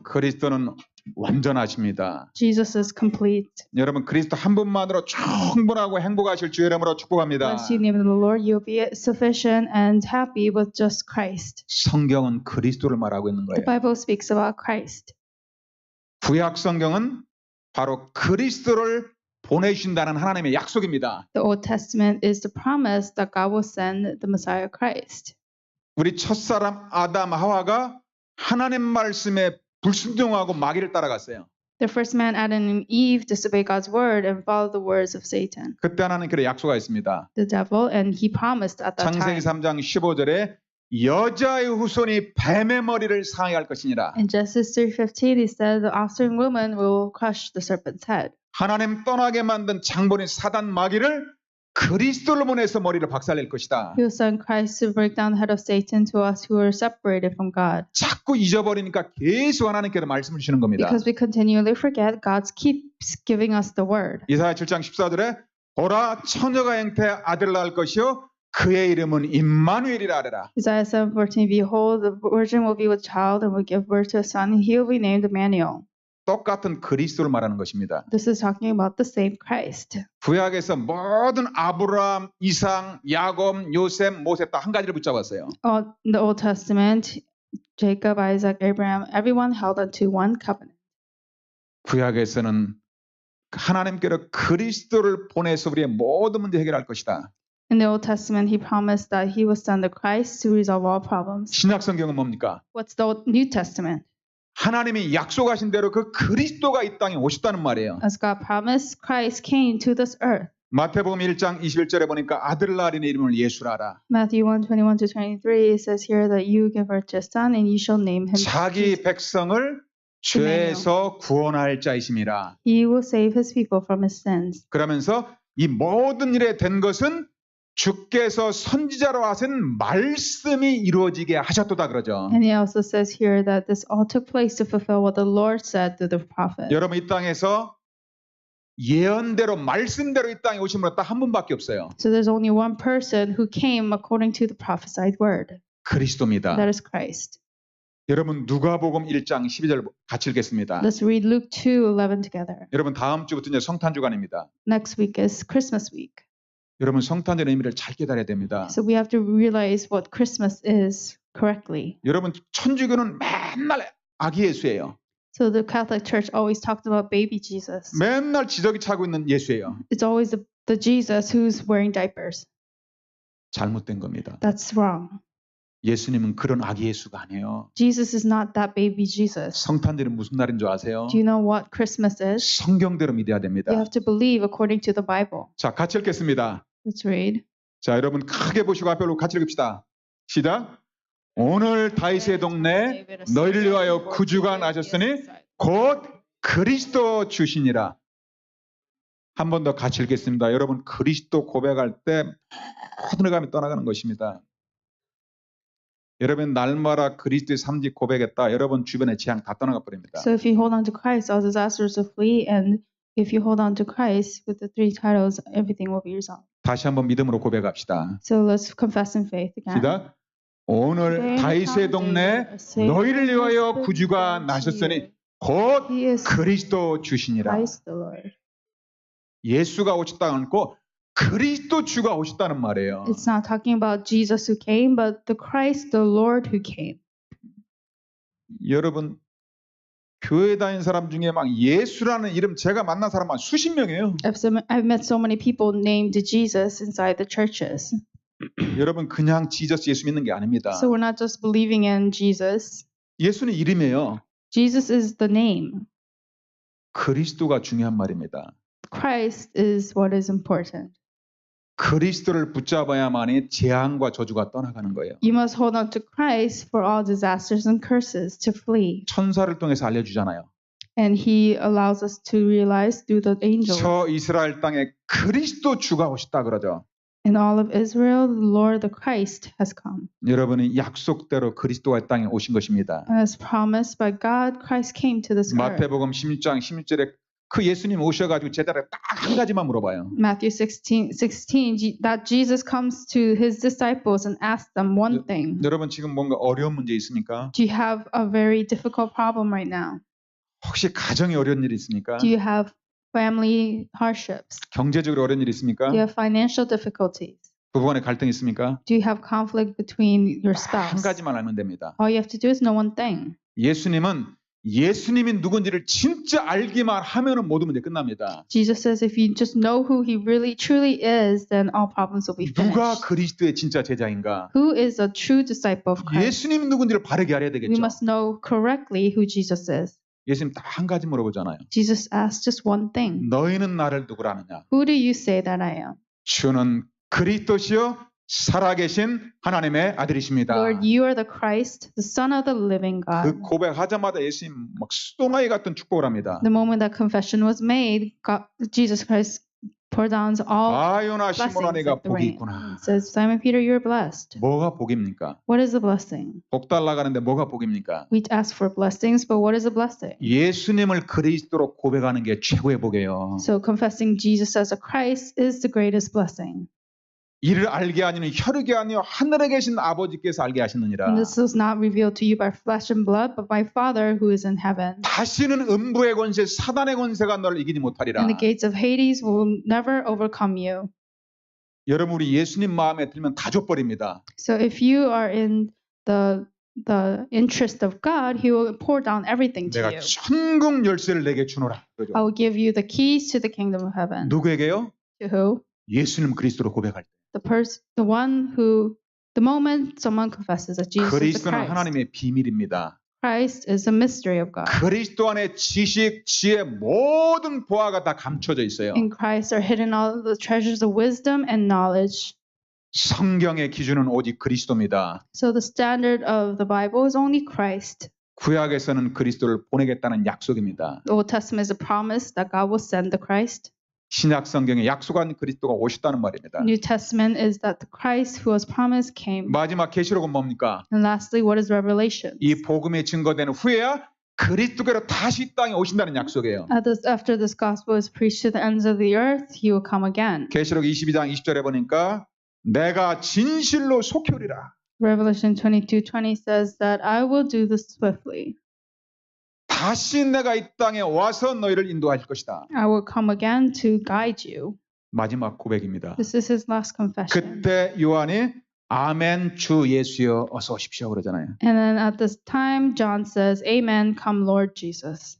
그리스도는 완전하십니다. Jesus is complete. 여러분 그리스도 한 분만으로 충분하고 행복하실 주의 이름으로 축복합니다. Bless you in the name of the Lord. You'll be sufficient and happy with just Christ. 성경은 그리스도를 말하고 있는 The 거예요. Bible speaks about Christ. 구약 성경은 바로 그리스도를 보내신다는 하나님의 약속입니다. The Old Testament is the promise that God will send the Messiah Christ. 우리 첫사람 아담 하와가 하나님 말씀에 불순종하고 마귀를 따라갔어요. The first man, Adam and Eve, disobeyed God's word and followed the words of Satan, 그때 하나님께서 약속이 있습니다. the devil, and he promised at that 창세기 time. 3장 15절에 여자의 후손이 뱀의 머리를 상하게 할 것이니라. In Genesis 3:15, he said, "The offspring woman will crush the serpent's head." 하나님 떠나게 만든 장본인 사단 마귀를 그리스도를 보내서 머리를 박살낼 것이다. He will send Christ to break down the head of Satan to us who are separated from God. 자꾸 잊어버리니까 계속 하나님께서 말씀을 주시는 겁니다. Because we continually forget, God keeps giving us the word. 이사야 7장 14절에 보라 처녀가 잉태해 아들을 낳을 것이요 그의 이름은 임마누엘이라 하리라. Isaiah 7:14, "Behold, the virgin will be with child and will give birth to a son, and he will be named Emmanuel." 똑같은 그리스도를 말하는 것입니다. This is talking about the same Christ. 구약에서 모든 아브라함, 이상, 야곱, 요셉, 모세 다 한 가지를 붙잡았어요. In the Old Testament, Jacob, Isaac, Abraham, everyone held onto one covenant. 구약에서는 하나님께로 그리스도를 보내서 우리의 모든 문제 해결할 것이다. In the Old Testament, he promised that he would send the Christ to resolve all problems. 신약 성경은 뭡니까? What's the New Testament? 하나님이 약속하신 대로 그 그리스도가 이 땅에 오셨다는 말이에요. As God promised, Christ came to this earth. 마태복음 1장 21절에 보니까 아들 낳으리니 이름을 예수라 하라. Matthew 1:21-23, it says here that you give birth to a son and you shall name him 자기 Jesus. 백성을 죄에서 구원할 자이심이라. He will save his people from his sins. 그러면서 이 모든 일에 된 것은 주께서 선지자로 하신 말씀이 이루어지게 하셨도다 그러죠. And he also says here that this all took place to fulfill what the Lord said through the prophet. 여러분 이 땅에서 예언대로 말씀대로 이 땅에 오신 분은 딱 한 분밖에 없어요. So there's only one person who came according to the prophesied word. 그리스도입니다. That is Christ. 여러분 누가복음 1장 12절 같이 읽겠습니다. Let's read Luke 2:11 together. 여러분 다음 주부터 이제 성탄 주간입니다. Next week is Christmas week. 여러분 성탄절의 의미를 잘 깨달아야 됩니다. So we have to realize what Christmas is correctly. 여러분 천주교는 맨날 아기 예수예요. So the Catholic Church always talked about baby Jesus. 맨날 지저귀 차고 있는 예수예요. It's always the Jesus who's wearing diapers. 잘못된 겁니다. That's wrong. 예수님은 그런 아기 예수가 아니에요. Jesus is not that baby Jesus. 성탄절이 무슨 날인 줄 아세요? Do you know what Christmas is? 성경대로 믿어야 됩니다. You have to believe according to the Bible. 자, 같이 읽겠습니다. Let's read. 자, 여러분 크게 보시고 앞에 올고 같이 읽읍시다. 시작. 오늘 다윗의 동네 너희를 위하여 구주가 나셨으니 곧 그리스도 주시니라. 한 번 더 같이 읽겠습니다. 여러분 그리스도 고백할 때 모든 감이 떠나가는 것입니다. 여러분 날마다 그리스도의 삶지 고백했다. 여러분 주변의 재앙 다 떠나가 버립니다. So if you hold on to Christ, all disasters will flee, and if you hold on to Christ with the three titles, everything will be resolved. 다시 한번 믿음으로 고백합시다. So let's confess in faith again. 시작. 오늘 다윗의 동네 너희를 위하여 구주가 나셨으니 곧 He is 그리스도 주시니라. Christ the Lord. 예수가 오셨다 않고 그리스도 주가 오셨다는 말이에요. It's not talking about Jesus who came, but the Christ the Lord who came. 여러분 교회 다니는 사람 중에 막 예수라는 이름 제가 만난 사람만 수십 명이에요. I've met so many people named Jesus inside the churches. 여러분 그냥 지저스 예수 믿는 게 아닙니다. So we're not just believing in Jesus. 예수는 이름이에요. Jesus is the name. 그리스도가 중요한 말입니다. Christ is what is important. 그리스도를 붙잡아야만이 재앙과 저주가 떠나가는 거예요. You must hold on to Christ for all disasters and curses to flee. 천사를 통해서 알려주잖아요. And he allows us to realize through the angels. 저 이스라엘 땅에 그리스도 주가 오셨다 그러죠. In all of Israel, the Lord, the Christ, has come. 여러분이 약속대로 그리스도가 이 땅에 오신 것입니다. And as promised by God, Christ came to this earth. 마태복음 16장 16절에 그 예수님 오셔가지고 제자를 딱 한 가지만 물어봐요. Matthew 16, that Jesus comes to his disciples and asks them one thing. 여러분 지금 뭔가 어려운 문제 있습니까? Do you have a very difficult problem right now? 혹시 가정에 어려운 일 있습니까? Do you have family hardships? 경제적으로 어려운 일 있습니까? Do you have financial difficulties? 부부간에 갈등 있습니까? Do you have conflict between your 한 spouse? 가지만 알면 됩니다. All you have to do is know one thing. 예수님은 예수님이 누군지를 진짜 알기만 하면은 모든 문제 끝납니다. Jesus says if you just know who he really truly is, then all problems will be 누가 finished. 그리스도의 진짜 제자인가? Who is a true disciple of Christ? 예수님이 누군지를 바르게 알아야 We 되겠죠. must know correctly who Jesus is. 예수님 딱 한 가지 물어보잖아요. Jesus asked just one thing. 너희는 나를 누구라 하느냐? Who do you say that I am? 주는 그리스도시요 살아계신 하나님의 아들이십니다. Lord, you are the Christ, the Son of the living God. 그 고백하자마자 예수님 막 수동아이 같은 축복을 합니다. The moment that confession was made, Jesus Christ poured down all 아요나 blessings 시몬아 내가 like the 복이 rain. 있구나. It says, Simon Peter, you're blessed. 뭐가 복입니까? What is a blessing? 복 달라고 하는데 뭐가 복입니까? We ask for blessings, but what is a blessing? 예수님을 그리스도로 고백하는 게 최고의 복이에요. So confessing Jesus as a Christ is the greatest blessing. 이를 알게 하니는 혈육이 아니요 하늘에 계신 아버지께서 알게 하시느니라. And this was not revealed to you by flesh and blood, but by Father who is in heaven. 다시는 음부의 권세, 사단의 권세가 너를 이기지 못하리라. And the gates of Hades will never overcome you. 여러분 우리 예수님 마음에 들면 다 줘버립니다. So if you are in the interest of God, He will pour down everything to 내가 you. 천국 열쇠를 내게 주노라. 그죠? I will give you the keys to the kingdom of heaven. 누구에게요? To who? 예수님 그리스도로 고백할 때. The one who, the moment someone confesses that Jesus is the 그리스도는 Christ. 하나님의 비밀입니다. Christ is a mystery of God. 그리스도 안에 지식, 지혜 모든 보화가 다 감춰져 있어요. In Christ are hidden all the treasures of wisdom and knowledge. 성경의 기준은 오직 그리스도입니다. So the standard of the Bible is only Christ. 구약에서는 그리스도를 보내겠다는 약속입니다. The Old Testament is a promise that God will send the Christ. 신약 성경에 약속한 그리스도가 오셨다는 말입니다. New Testament is that the Christ who was promised came. 마지막 계시록은 뭡니까? And lastly, what is Revelation? 이 복음이 증거되는 후에야 그리스도께로 다시 이 땅에 오신다는 약속이에요. After this gospel is preached to the ends of the earth, He will come again. 계시록 22장 20절에 보니까 내가 진실로 속히 오리라. Revelation 22:20 says that I will do this swiftly. 다시 내가 이 땅에 와서 너희를 인도할 것이다. I will come again to guide you. 마지막 고백입니다. This is his last confession. 그때 요한이 아멘 주 예수여 어서 오십시오 그러잖아요. And then at this time, John says, Amen, come Lord Jesus.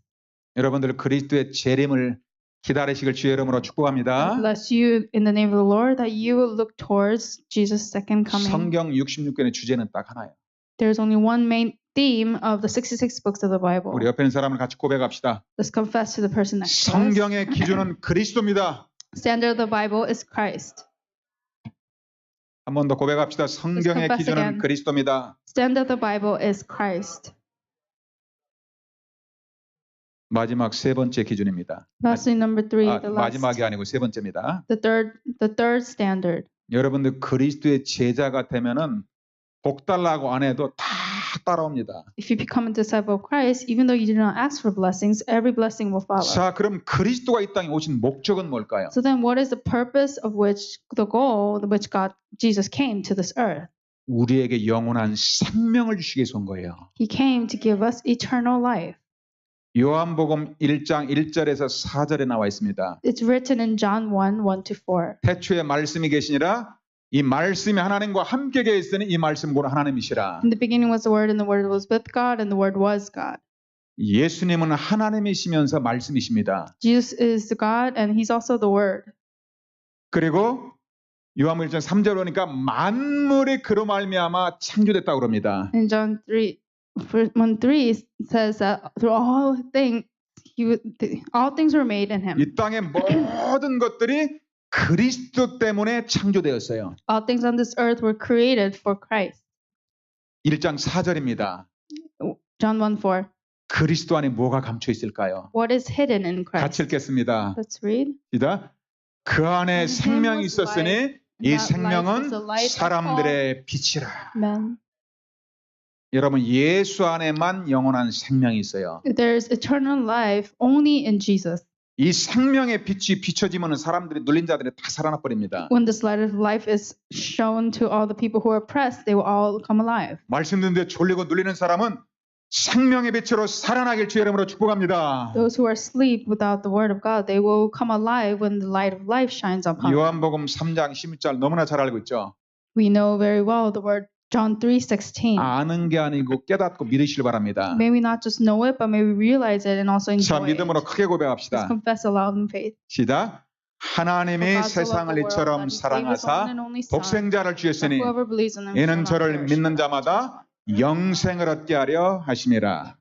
여러분들 그리스도의 재림을 기다리시길 주의 이름으로 축복합니다. Bless you in the name of the Lord that you will look towards Jesus' second coming. 성경 66권의 주제는 딱 하나예요. There's only one main theme of the 66 books of the Bible. 우리 옆에 있는 사람을 같이 고백합시다. Let's confess to the person next to us. 성경의 기준은 그리스도입니다. Standard of the Bible is Christ. 한 번 더 고백합시다. 성경의 confess 기준은 again. 그리스도입니다. Standard of the Bible is Christ. 마지막 세 번째 기준입니다. Lastly, number 3, the last, 마지막이 아니고 세 번째입니다. the third standard. 여러분들 그리스도의 제자가 되면은 복 달라고 안 해도 다 따라옵니다. If you become a disciple of Christ, even though you do not ask for blessings, every blessing will follow. 자, 그럼 그리스도가 이 땅에 오신 목적은 뭘까요? So then what is the purpose of the goal which Jesus came to this earth? 우리에게 영원한 생명을 주시기 위해서 온 거예요. He came to give us eternal life. 요한복음 1장 1절에서 4절에 나와 있습니다. It's written in John 1:1-4. 태초에 말씀이 계시니라 이 말씀이 하나님과 함께 계시더니 이 말씀 곧 하나님이시라. In the beginning was the Word, and the Word was with God, and the Word was God. 예수님은 하나님이시면서 말씀이십니다. Jesus is the God, and He's also the Word. 그리고 요한복음 1장 3절 보니까 만물이 그로 말미암아 창조됐다고 그럽니다. In John 1:3 says that through all things were made in Him. 이 땅의 모든 것들이 그리스도 때문에 창조되었어요. All things on this earth were created for Christ. 1장 4절입니다. John 1:4. 그리스도 안에 뭐가 감춰 있을까요? What is hidden in 같이 Christ? 읽겠습니다. Let's read. 시작. 그 안에 생명이 있었으니 이 생명은 사람들의 빛이라. Amen. 여러분 예수 안에만 영원한 생명이 있어요. There is eternal life only in Jesus. 이 생명의 빛이 비춰지면 사람들이 눌린 자들이 다 살아나 버립니다. When this light of life is shown to all the people who are oppressed, they will all come alive. 말씀 듣는데 졸리고 눌리는 사람은 생명의 빛으로 살아나길 주의 이름으로 축복합니다. Those who are asleep without the word of God, they will come alive when the light of life shines upon them. 요한복음 3장 16절 너무나 잘 알고 있죠. We know very well the word John 3:16. 아는 게 아니고 깨닫고 믿으시길 바랍니다. May we not just know it, but may we realize it and also 자, enjoy it. 믿음으로 크게 Let's 고백합시다. confess aloud in faith. 시작. For 하나님이 God so loved 세상을 the world 이처럼 that he gave his one and 사랑하사 only Son, 독생자를 that 주셨으니 whoever believes in him 이는 shall not 저를 perish, 믿는 but have 자마다 영생을 얻게 하려 하심이라.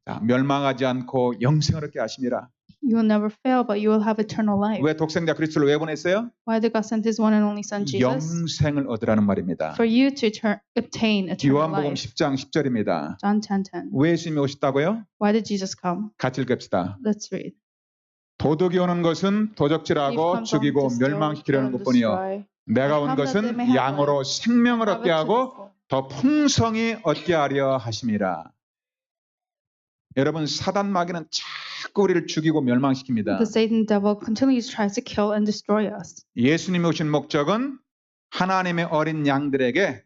자, 멸망하지 않고 영생을 얻게 하심이라. You will never fail, but you will have eternal life. 왜 독생자 그리스도를 왜 보냈어요? Why did God send his one and only Son, Jesus? 영생을 얻으라는 말입니다. For you to obtain eternal 요한복음 life. 10장 10절입니다. John 10:10. 왜 예수님이 오셨다고요? Why did Jesus come? 같이 읽읍시다. Let's read. 도둑이 오는 것은 도적질하고 죽이고 멸망시키려는 것뿐이요 내가 온 것은 양으로 생명을 얻게 하고 더 풍성히 얻게 하려 하심이라. 여러분, 사단 마귀는 자꾸 우리를 죽이고 멸망시킵니다. The Satan devil continues tries to kill and destroy us. 예수님이 오신 목적은 하나님의 어린 양들에게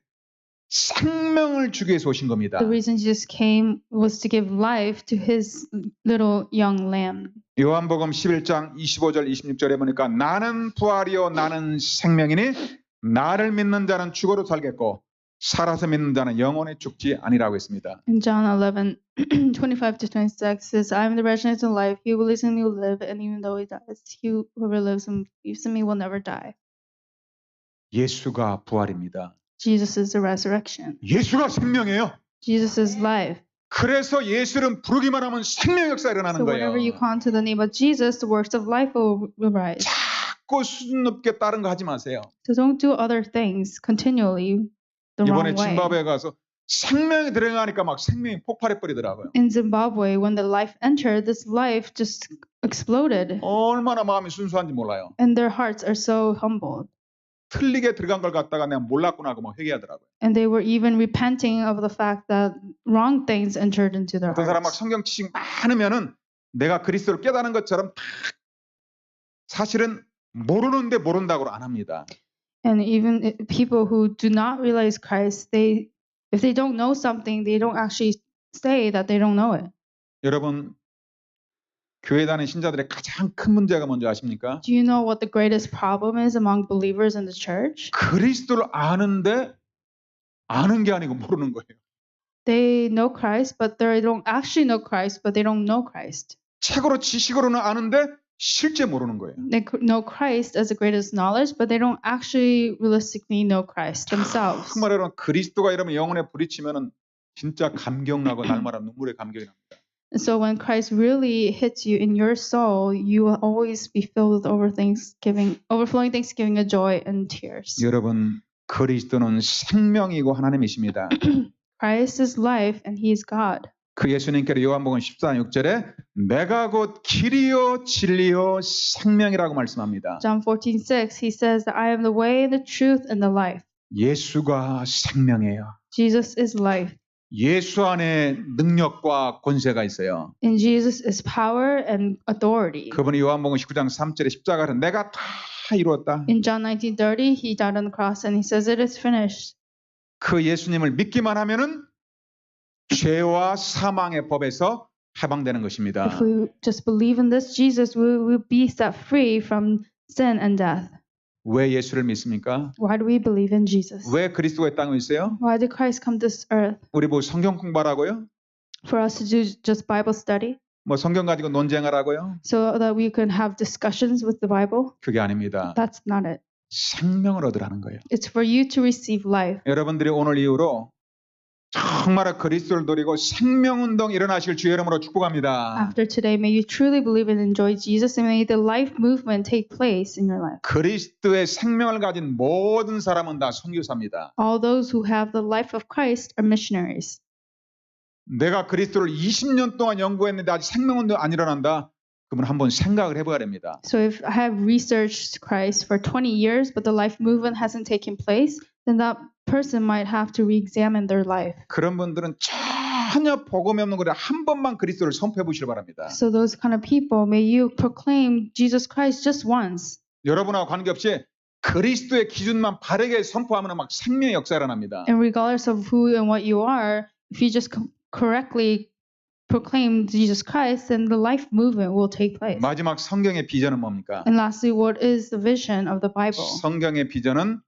생명을 주기 위해서 오신 겁니다. The reason Jesus came was to give life to his little young lamb. 요한복음 11장 25절 26절에 보니까 나는 부활이요 나는 생명이니 나를 믿는 자는 죽어도 살겠고 살아서 믿는 자는 영원히 죽지 아니라고 했습니다. In John 11:25-26 says, I am the resurrection and life. He who believes in me will live, and even though he dies, whoever lives and believes in me will never die. 예수가 부활입니다. Jesus is the resurrection. 예수가 생명이에요. Jesus is life. 그래서 예수를 부르기만 하면 생명 역사가 일어나는 So 거예요. whenever you call on to the name of Jesus, the works of life will rise. 자꾸 수준 높게 다른 거 하지 마세요. So don't do other things continually the 이번에 wrong way. 짐바브웨에 가서 생명이 들어가니까 막 생명이 폭발해 버리더라고요. In Zimbabwe, when the life entered, this life just exploded, 얼마나 마음이 순수한지 몰라요. and their hearts are so humbled. 틀리게 들어간 걸 갖다가 내가 몰랐구나 하고 막 회개하더라고요. And they were even repenting of the fact that wrong things entered into their 어떤 사람 막 hearts. 성경 지식 많으면은 내가 그리스도를 깨닫는 것처럼 다 사실은 모르는데 모른다고 안 합니다. And even people who do not realize Christ, if they don't know something, they don't actually say that they don't know it. 여러분, 교회 다니는 신자들의 가장 큰 문제가 뭔지 아십니까? Do you know what the greatest problem is among believers in the church? 그리스도를 아는데 아는 게 아니고 모르는 거예요. They know Christ, but they don't actually know Christ, but they don't know Christ. 책으로 지식으로는 아는데 실제 모르는 거예요. They know Christ as the greatest knowledge, but they don't actually realistically know Christ themselves. 그 말은 그리스도가 이러면 영혼에 부딪히면은 진짜 감격나고 날마다 눈물의 감격이 납니다. And so when Christ really hits you in your soul, you will always be filled with overflowing thanksgiving, and joy and tears. 여러분, 그리스도는 생명이고 하나님이십니다. Christ is life and he is God. 그 예수님께서 요한복음 14장 6절에 내가 곧 길이요 진리요 생명이라고 말씀합니다. John 14:6, he says that I am the way and the truth and the life. 예수가 생명이에요. Jesus is life. 예수 안에 능력과 권세가 있어요. In Jesus is power and authority. 그분이 요한복음 19장 3절에 십자가를 내가 다 이루었다. In John 19:30, he died on the cross and he says it is finished. 그 예수님을 믿기만 하면은 죄와 사망의 법에서 해방되는 것입니다. If we just believe in this Jesus, we will be set free from sin and death. 왜 예수를 믿습니까? Why do we believe in Jesus? 왜 그리스도가 이 땅에 있어요? Why did Christ come to this earth? 우리 뭐 성경 공부하라고요? For us to do just Bible study? 뭐 성경 가지고 논쟁하라고요? So that we can have discussions with the Bible? 그게 아닙니다. That's not it. 생명을 얻으라는 거예요. It's for you to receive life. 여러분들이 오늘 이후로 정말 그리스도를 누리고 생명운동 일어나실 주의 이름으로 축복합니다. After today, may you truly believe and enjoy Jesus, and may the life movement take place in your life. 그리스도의 생명을 가진 모든 사람은 다 선교사입니다. All those who have the life of Christ are missionaries. 내가 그리스도를 20년 동안 연구했는데 아직 생명운동 안 일어난다. 그러면 한번 생각을 해봐야 됩니다. So if I have researched Christ for 20 years, but the life movement hasn't taken place, then that person might have to re-examine their life. 그런 분들은 전혀 복음이 없는 거를 한 번만 그리스도를 선포해 보시길 바랍니다. So those kind of people, may you proclaim Jesus Christ just once. 여러분하고 관계없이 그리스도의 기준만 바르게 선포하면 막 생명의 역사가 일어납니다. And regardless of who and what you are, if you just correctly proclaim Jesus Christ, then the life movement will take place. 마지막 성경의 비전은 뭡니까? And lastly, what is the vision of the Bible? 성경의 비전은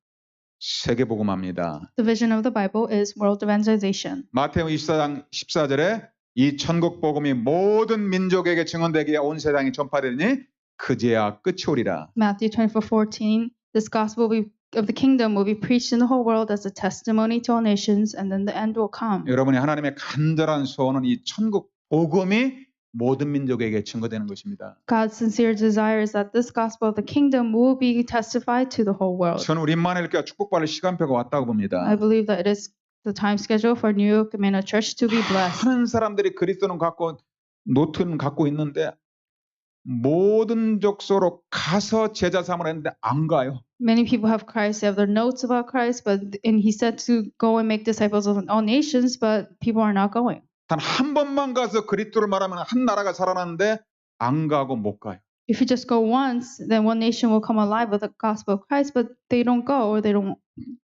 세계복음화입니다. The vision of the Bible is world evangelization. 마태복음 24장 14절에 이 천국 복음이 모든 민족에게 증언되게 온 세상에 전파되니 그제야 끝이 오리라. Matthew 24:14. This gospel of the kingdom will be preached in the whole world as a testimony to all nations, and then the end will come. 여러분이 하나님의 간절한 소원은 이 천국 복음이 모든 민족에게 증거되는 것입니다. God's sincere desire is that this gospel of the kingdom will be testified to the whole world. 저는 우리 임마누엘 교회가 축복받을 시간표가 왔다고 봅니다. I believe that it is the time schedule for New York Emmanuel Church to be blessed. 많은 사람들이 그리스도는 갖고 노트는 갖고 있는데 모든 족속으로 가서 제자 삼으라 했는데 안 가요. Many people have Christ, they have their notes about Christ, and he said to go and make disciples of all nations, but people are not going. 단 한 번만 가서 그리스도를 말하면 한 나라가 살아나는데 안 가고 못 가요. If you just go once, then one nation will come alive with the gospel of Christ, but they don't go or they don't.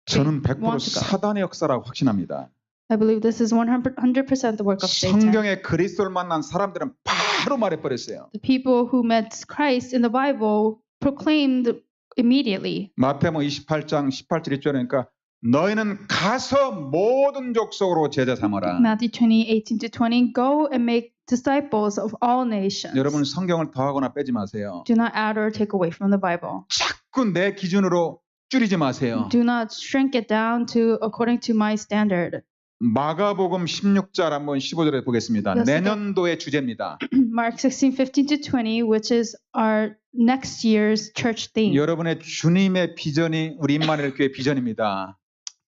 저는 100% want to go. 사단의 역사라고 확신합니다. I believe this is 100% the work of Satan. 성경에 그리스도를 만난 사람들은 바로 말해버렸어요. The people who met Christ in the Bible proclaimed immediately. 마태복음 28장 18절 2절이니까 너희는 가서 모든 족속으로 제자 삼아라. Matthew 20:18-20. Go and make disciples of all nations. 여러분 성경을 더하거나 빼지 마세요. Do not add or take away from the Bible. 자꾸 내 기준으로 줄이지 마세요. Do not shrink it down to according to my standard. 마가복음 16절 한번 15절에 보겠습니다. Yes, 내년도의 주제입니다. Mark 16:15-20, which is our next year's church theme. 여러분의 주님의 비전이 우리 임마누엘 교회 비전입니다.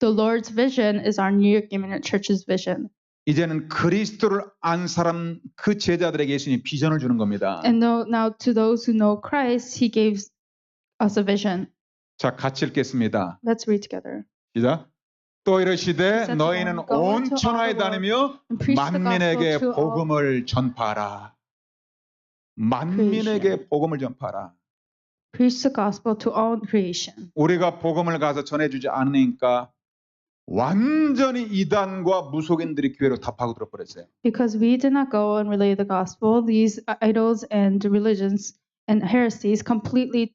The Lord's vision is our New York Emmanuel Church's vision. 이제는 그리스도를 안 사람 그 제자들에게 예수님이 비전을 주는 겁니다. And now to those who know Christ, He gave us a vision. 자, 같이 읽겠습니다. Let's read together. 시작. 또 이르시되 Said 너희는 to them, Go 온 into all 천하에 the world 다니며 and preach the 만민에게 gospel to all 복음을 전파하라. 만민에게 복음을 전파하라. preach the gospel to all creation. 우리가 복음을 가서 전해주지 않으니까 완전히 이단과 무속인들이 교회로 다 파고들어버렸어요. Because we did not go and relay the gospel, these idols and religions and heresies completely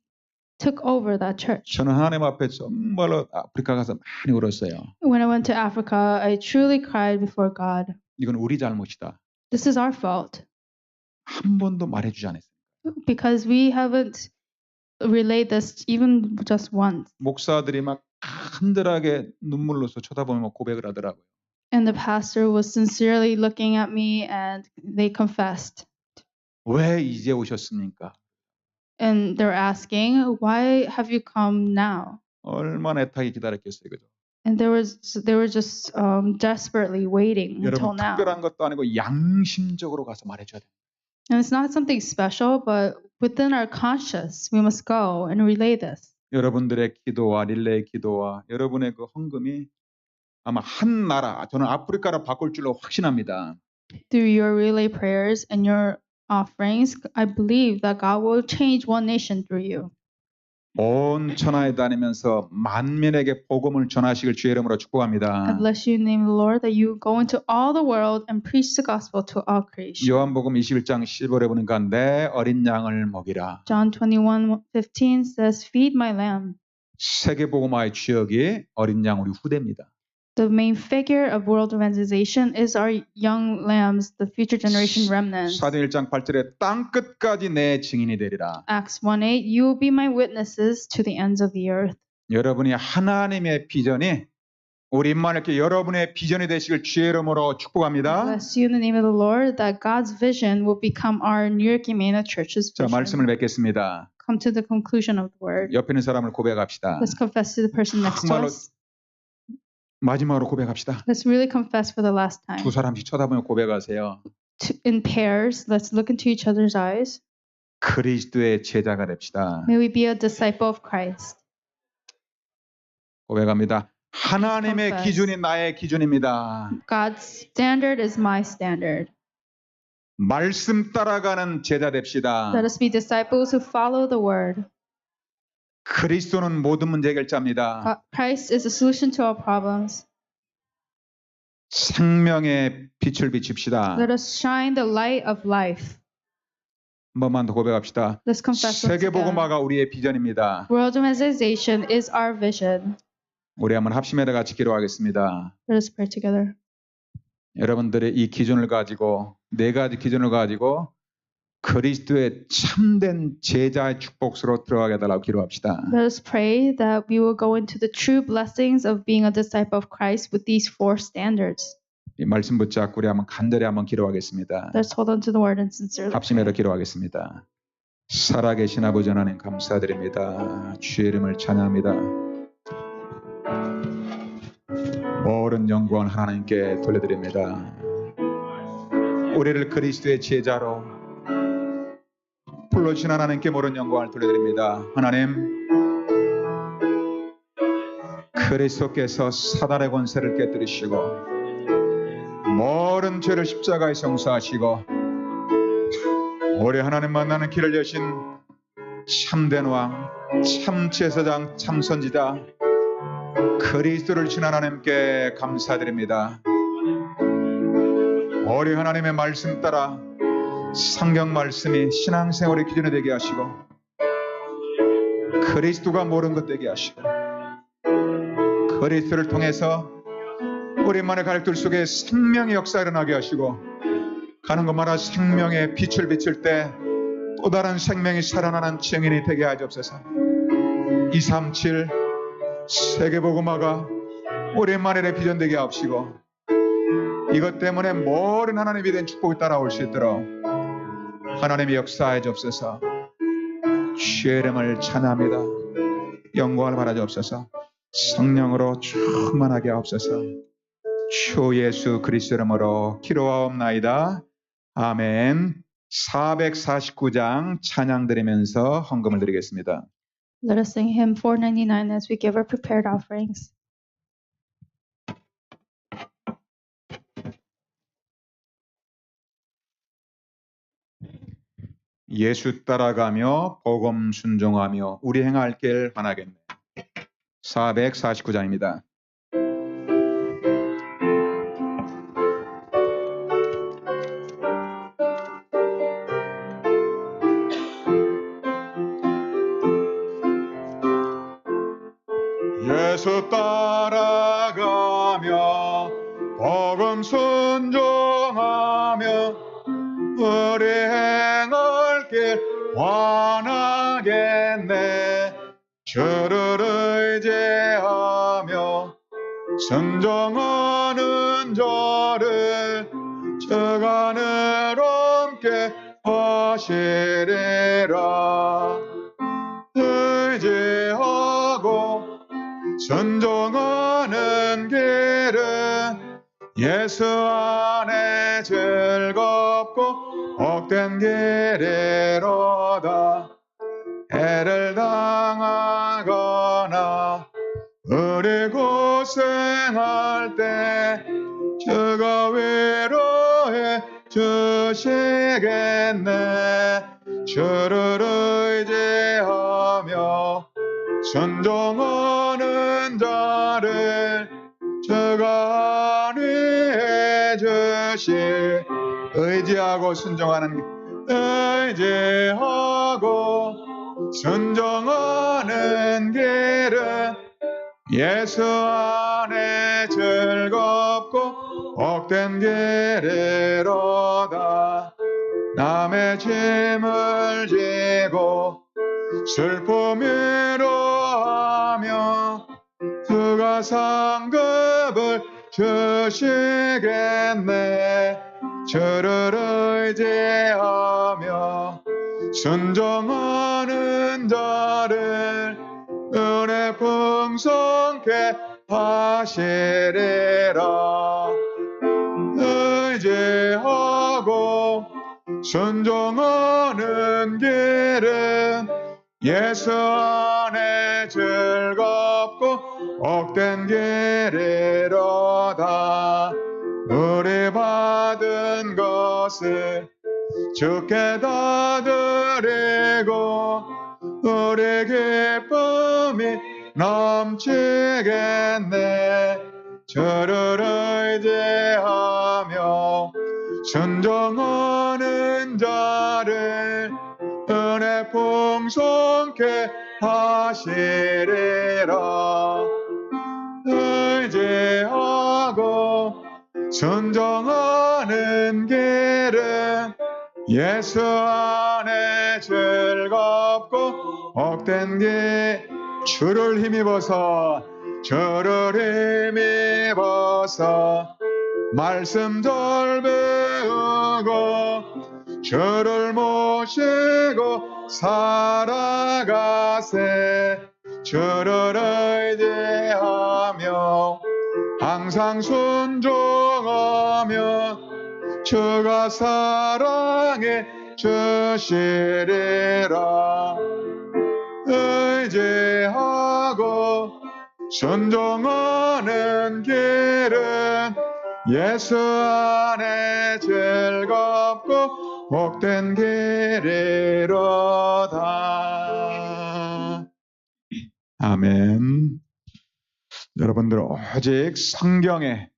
took over that church. 저는 하나님 앞에 정말로 아프리카 가서 많이 울었어요. When I went to Africa, I truly cried before God. 이건 우리 잘못이다. This is our fault 한 번도 말해주지 않았어요. because we haven't relayed this even just once. 목사들이 막 간절하게 눈물로서 쳐다보며 고백을 하더라고요. And the pastor was sincerely looking at me and they confessed. 왜 이제 오셨습니까? And they're asking, why have you come now? 얼마나 애타게 기다렸겠어요, 그죠? And they were just desperately waiting until 여러분 now. 특별한 것도 아니고 양심적으로 가서 말해줘야 돼요. And it's not something special, but within our conscience, we must go and relay this. 여러분들의 기도와 릴레이 기도와 여러분의 그 헌금이 아마 한 나라, 저는 아프리카를 바꿀 줄로 확신합니다. Through your relay prayers and your offerings, I believe that God will change one nation through you. 온 천하에 다니면서 만민에게 복음을 전하시길 주의 이름으로 I 축복합니다. bless you in the name of the Lord that you go into all the world and preach the gospel to all creation. 요한복음 21장 15절에 보니까 내 어린 양을 먹이라. John 21:15 says, "Feed my lamb." 세계복음화의 주역이 어린 양 우리 후대입니다. The main figure of world evangelization is our young lambs, the future generation remnants. 사도행 1장 8절에 땅 끝까지 내 증인이 되리라. Acts 1:8, you will be my witnesses to the ends of the earth. 여러분이 하나님의 비전이 우리 임마누엘 교회 여러분의 비전이 되시길 주의 이름으로 축복합니다. Bless you in the name of the Lord that God's vision will become our New York Emmanuel Church's 자, vision. 말씀을 맺겠습니다. Come to the conclusion of the word. 옆에 있는 사람을 고백합시다. Let's confess to the person next to 정말로 us. 마지막으로 고백합시다. Let's really confess for the last time. 두 사람씩 쳐다보며 고백하세요. In pairs, let's look into each other's eyes. 그리스도의 제자가 됩시다. May we be a disciple of Christ. 고백합니다. 하나님의 confess. 기준이 나의 기준입니다. God's standard is my standard. 말씀 따라가는 제자 됩시다. Let us be disciples who follow the word. 그리스도는 모든 문제 해결자입니다. Christ is a solution to all problems. 생명의 빛을 비칩시다. Let us shine the light of life. 한 번만 더 고백합시다. Let's confess once again. 세계복음화가 우리의 비전입니다. World evangelization is our vision. 우리 한번 합심해서 같이 기도하겠습니다. Let us pray together. 여러분들의 이 기준을 가지고, 네 가지 기준을 가지고 그리스도의 참된 제자의 축복으로 들어가게 해달라고 기도합시다. Let us pray that we will go into the true blessings of being a disciple of Christ with these 4 standards. 이 말씀 붙잡고 우리 한번 간절히 한번 기도하겠습니다. Let's hold on to the word and sincerely 합심해서 pray. 기도하겠습니다. 살아계신 아버지 하나님 감사드립니다. 주의 이름을 찬양합니다. 모든 영광을 하나님께 돌려드립니다. 우리를 그리스도의 제자로 불러주신 하나님께 모든 영광을 돌려드립니다. 하나님, 그리스도께서 사단의 권세를 깨뜨리시고 모든 죄를 십자가에 성사하시고 우리 하나님 만나는 길을 여신 참된 왕, 참 제사장, 참 선지자 그리스도를 신 하나님께 감사드립니다. 우리 하나님의 말씀 따라 성경 말씀이 신앙생활의 기준이 되게 하시고 그리스도가 모든 것 되게 하시고 그리스도를 통해서 우리만의 가족들 속에 생명의 역사가 일어나게 하시고 가는 곳마다 생명의 빛을 비출 때 또 다른 생명이 살아나는 증인이 되게 하옵소서. 237 세계복음화가 우리만의 비전되게 하옵시고 이것 때문에 모든 하나님이 된 축복이 따라올 수 있도록 하나님의 역사해 주옵소서. 주의 이름을 찬양합니다. 영광을 받아 주옵소서. 성령으로 충만하게 하옵소서. 주 예수 그리스도 이름으로 기도하옵나이다. 아멘. 449장 찬양 드리면서 헌금을 드리겠습니다. Let us sing hymn 499 as we give our prepared offerings. 예수 따라가며 복음 순종하며 우리 행할 길 하나겠네. 449장입니다. 예수 따라가며 복음 순종하며 우리 행할 길 원하겠네. 주를 의지하며 순종하는 자를 주간을 함께 하시리라. 의지하고 순종하는 길은 예수 안에 즐겁고 복된 길이로다. 해를 당하거나 우리 고생할 때 주가 위로해 주시겠네. 주를 의지하며 순종하는 자를 주가 안위해 주시. 의지하고 순종하는 의지하고 순종하는 길은 예수 안에 즐겁고 복된 길이로다. 남의 짐을 지고 슬픔으로 하며 주가 상급을 주시겠네. 주를 의지하며 순종하는 자를 은혜 풍성케 하시리라. 의지하고 순종하는 길은 예수 안에 즐겁고 복된 길이로다. 우리 받은 것을 주께 다 드리고 우리 기쁨이 넘치겠네. 주를 의지하며 순종하는 자를 은혜 풍성케 하시리라. 순종하는 길은 예수 안에 즐겁고 복된 길 주를 힘입어서 말씀 잘 배우고 주를 모시고 살아가세 주를 의지하며 항상 순종하며 주가 사랑해 주시리라 의지하고 순종하는 길은 예수 안에 즐겁고 복된 길이로다. 아멘. 여러분들 오직 성경에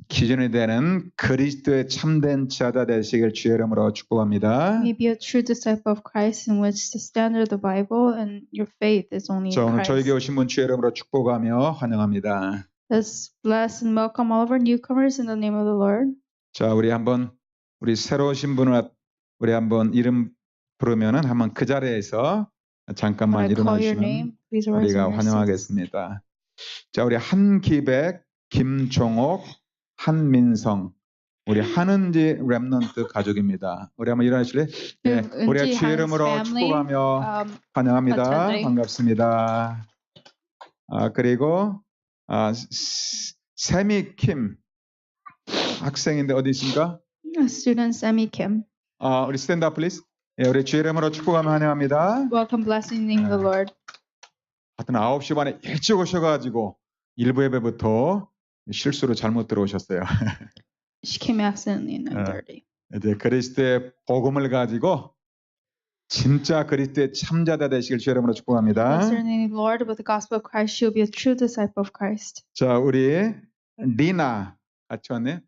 기준이 되는 그리스도의 참된 지하자 되시길 주의 이름으로 축복합니다. May be a true disciple of Christ in which the standard of the Bible and your faith is only 자, in 오늘 저에게 Christ. 오신 분 주의 이름으로 축복하며 환영합니다. Let's bless and welcome all of our newcomers in the name of the Lord. 자, 우리 새로 오신 분을 우리 한번 이름 부르면은 한번 그 자리에서 When 잠깐만 I call your 일어나시면 name, please rise 우리가 in your seats. 환영하겠습니다. 자, 우리 한기백, 김종옥, 한민성, 우리 한은지 랩넌트 가족입니다. 우리 한번 일어나실래? 네, 은지 우리가 주의 Hans 이름으로 family, 축복하며 환영합니다. attending. 반갑습니다. 그리고 세미 킴 학생인데 어디 있습니까? Student Sammy Kim. 우리 스탠드업 플리즈. 예, 우리 주의 이름으로 축복하며 환영합니다. Welcome, blessed in the name of the Lord. 하여튼 9시 반에 일찍 오셔가지고 일부 예배부터 실수로 잘못 들어오셨어요. She came accidentally at 9:30. 이제 그리스도의 복음을 가지고 진짜 그리스도의 참자다 되시길 주의 이름으로 축복합니다. Blessed in the name of the Lord, with the gospel of Christ, she will be a true disciple of Christ. 자, 우리 리나 같이 왔네.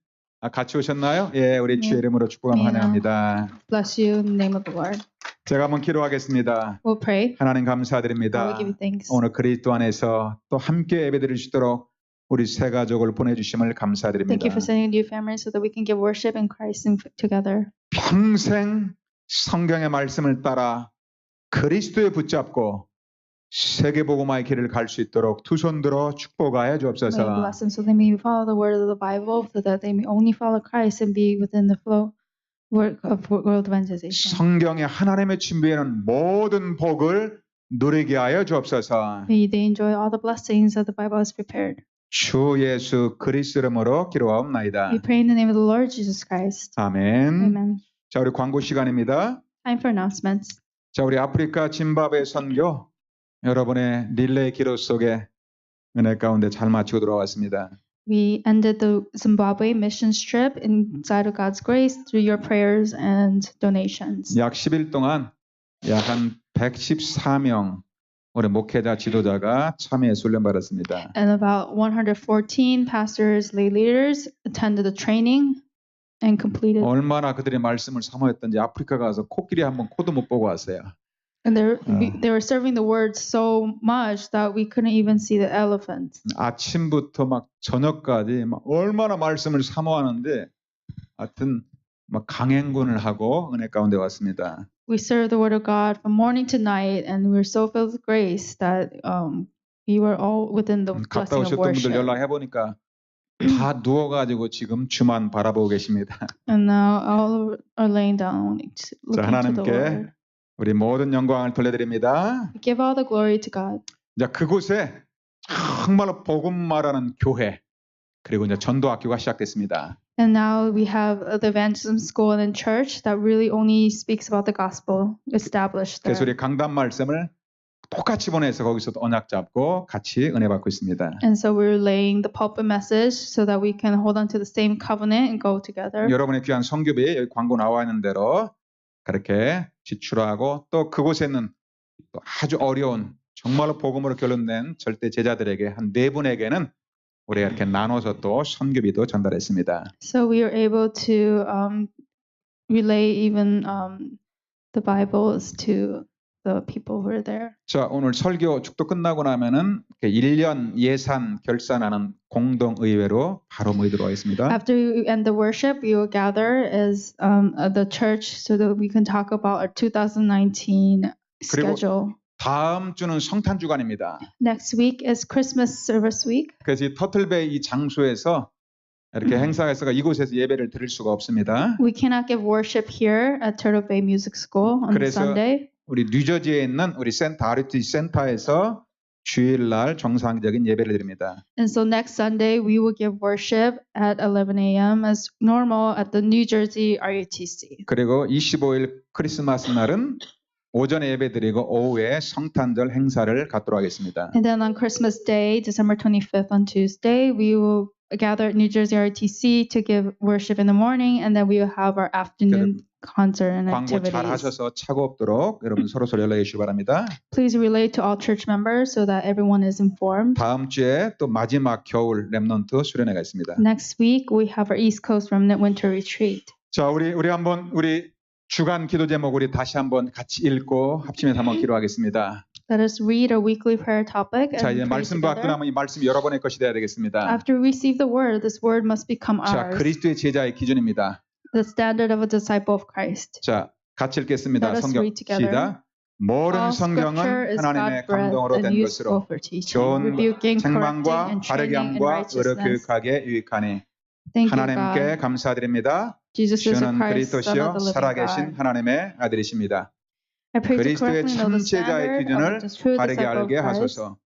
같이 오셨나요? 예, 우리 주의 네. 이름으로 축복하며 리나. 환영합니다. Bless you in the name of the Lord. 제가 한번 기도하겠습니다. We'll pray. 하나님 I 감사드립니다. will give you thanks. 오늘 그리스도 안에서 또 함께 예배드릴 수 있도록 우리 새 가족을 보내주심을 Thank 감사드립니다. you for sending a new family so that we can give worship in Christ and together. 평생 성경의 말씀을 따라 그리스도에 붙잡고 세계복음화의 길을 갈 수 있도록 두 손 들어 축복하여 May you 주옵소서. bless them so they may follow the word of the Bible, so that they may only follow Christ and be within the flow work of world evangelization. 성경에 하나님의 준비하는 모든 복을 누리게 하여 주옵소서. May they enjoy all the blessings that the Bible has prepared. 주 예수 그리스도 이름으로 기도하옵나이다. We pray in the name of the Lord Jesus Christ. 아멘. Amen. 자, 우리 광고 시간입니다. Time for announcements. 자, 우리 아프리카 짐바브웨 선교 여러분의 릴레이 기도 속에 은혜 가운데 잘 마치고 돌아왔습니다. We ended the Zimbabwe missions trip inside of God's grace through your prayers and donations. 약 10일 동안 약 한 114명 우리 목회자 지도자가 참여해서 훈련 받았습니다. And about 114 pastors, lay leaders attended the training and completed. 얼마나 그들이 말씀을 사모했던지 아프리카 가서 코끼리 한번 코도 못 보고 왔어요. And they were serving the word so much that we couldn't even see the elephants. 아침부터 막 저녁까지 막 얼마나 말씀을 사모하는데 하여튼 막 강행군을 하고 은혜 가운데 왔습니다. We served the word of God from morning to night, and we were so filled with grace that we were all within the 갔다 blessing of 오셨던 분들 worship. 연락해 보니까 다 누워가지고 지금 주만 바라보고 계십니다. And now all are laying down 자, looking to the 하나님께 Lord. 우리 모든 영광을 돌려드립니다. We give all the glory to God. 자, 그곳에 정말로 복음 말하는 교회 그리고 이제 전도학교가 시작됐습니다. And now we have the evangelism school and church that really only speaks about the gospel established 그래서 there. 우리 강단 말씀을 똑같이 보내서 거기서 언약 잡고 같이 은혜 받고 있습니다. And so we're laying the pulpit message so that we can hold on to the same covenant and go together. 여러분의 귀한 성교비 여기 광고 나와 있는 대로 그렇게 지출하고 또 그곳에는 또 아주 어려운 정말로 복음으로 결론낸 절대 제자들에게 한 4분에게는 우리가 이렇게 나눠서 또 선교비도 전달했습니다. So we are able to relay even the Bibles to the people who are there. 자, 오늘 설교 축도 끝나고 나면은 1년 예산 결산하는 공동의회로 바로 모이도록 하겠습니다. After we end the worship, we will gather as the church so that we can talk about our 2019 그리고 schedule. 다음 주는 성탄 주간입니다. Next week is Christmas service week. 그래서 이 터틀베이 이 장소에서 이렇게 행사에서 이곳에서 예배를 드릴 수가 없습니다. We cannot give worship here at Turtle Bay Music School on 그래서 Sunday. 우리 뉴저지에 있는 우리 RT 센터에서 주일날 정상적인 예배를 드립니다. And so next Sunday we will give worship at 11 a.m. as normal at the New Jersey RUTC. 그리고 25일 크리스마스 날은 오전에 예배 드리고 오후에 성탄절 행사를 갖도록 하겠습니다. And then on Christmas Day, December 25th on Tuesday, we will gather at New Jersey RTC to give worship in the morning, and then we will have our afternoon concert and 광고 잘 activities. 하셔서 차고 없도록 여러분 서로 연락해 주시기 바랍니다. Please relay to all church members so that everyone is informed. 다음 주에 또 마지막 겨울 렘넌트 수련회가 있습니다. Next week, we have our East Coast Remnant Winter Retreat. 자, 우리 한번 우리 주간 기도 제목 우리 다시 한번 같이 읽고 합심해서 한번 기도하겠습니다. Let us read our weekly prayer topic and 자, 이제 pray 말씀 받고 together. 나면 이 말씀이 여러분의 것이 되어야 되겠습니다. After we receive the word, this word must become 자, ours. 그리스도의 제자의 기준입니다. The standard of a disciple of Christ. 자, 같이 읽겠습니다. Let us 성경 read together. 시작. 모든 All 성경은 scripture is 하나님의 God-breathed 감동으로 and 된 useful 것으로 for teaching, 교훈, rebuking, correcting, 책망과 and 바르게 training in 함과 의로 righteousness. 교육하게 유익하니 Thank you, 하나님께 God. 감사드립니다. Jesus is the 주는 Christ, Son 그리스도시요 of the living 살아계신 God. 하나님의 아들이십니다. I pray to 그리스도의 correctly know 참 the 제자의 standard 기준을 of the true 바르게 disciple of 알게 Christ. 하소서.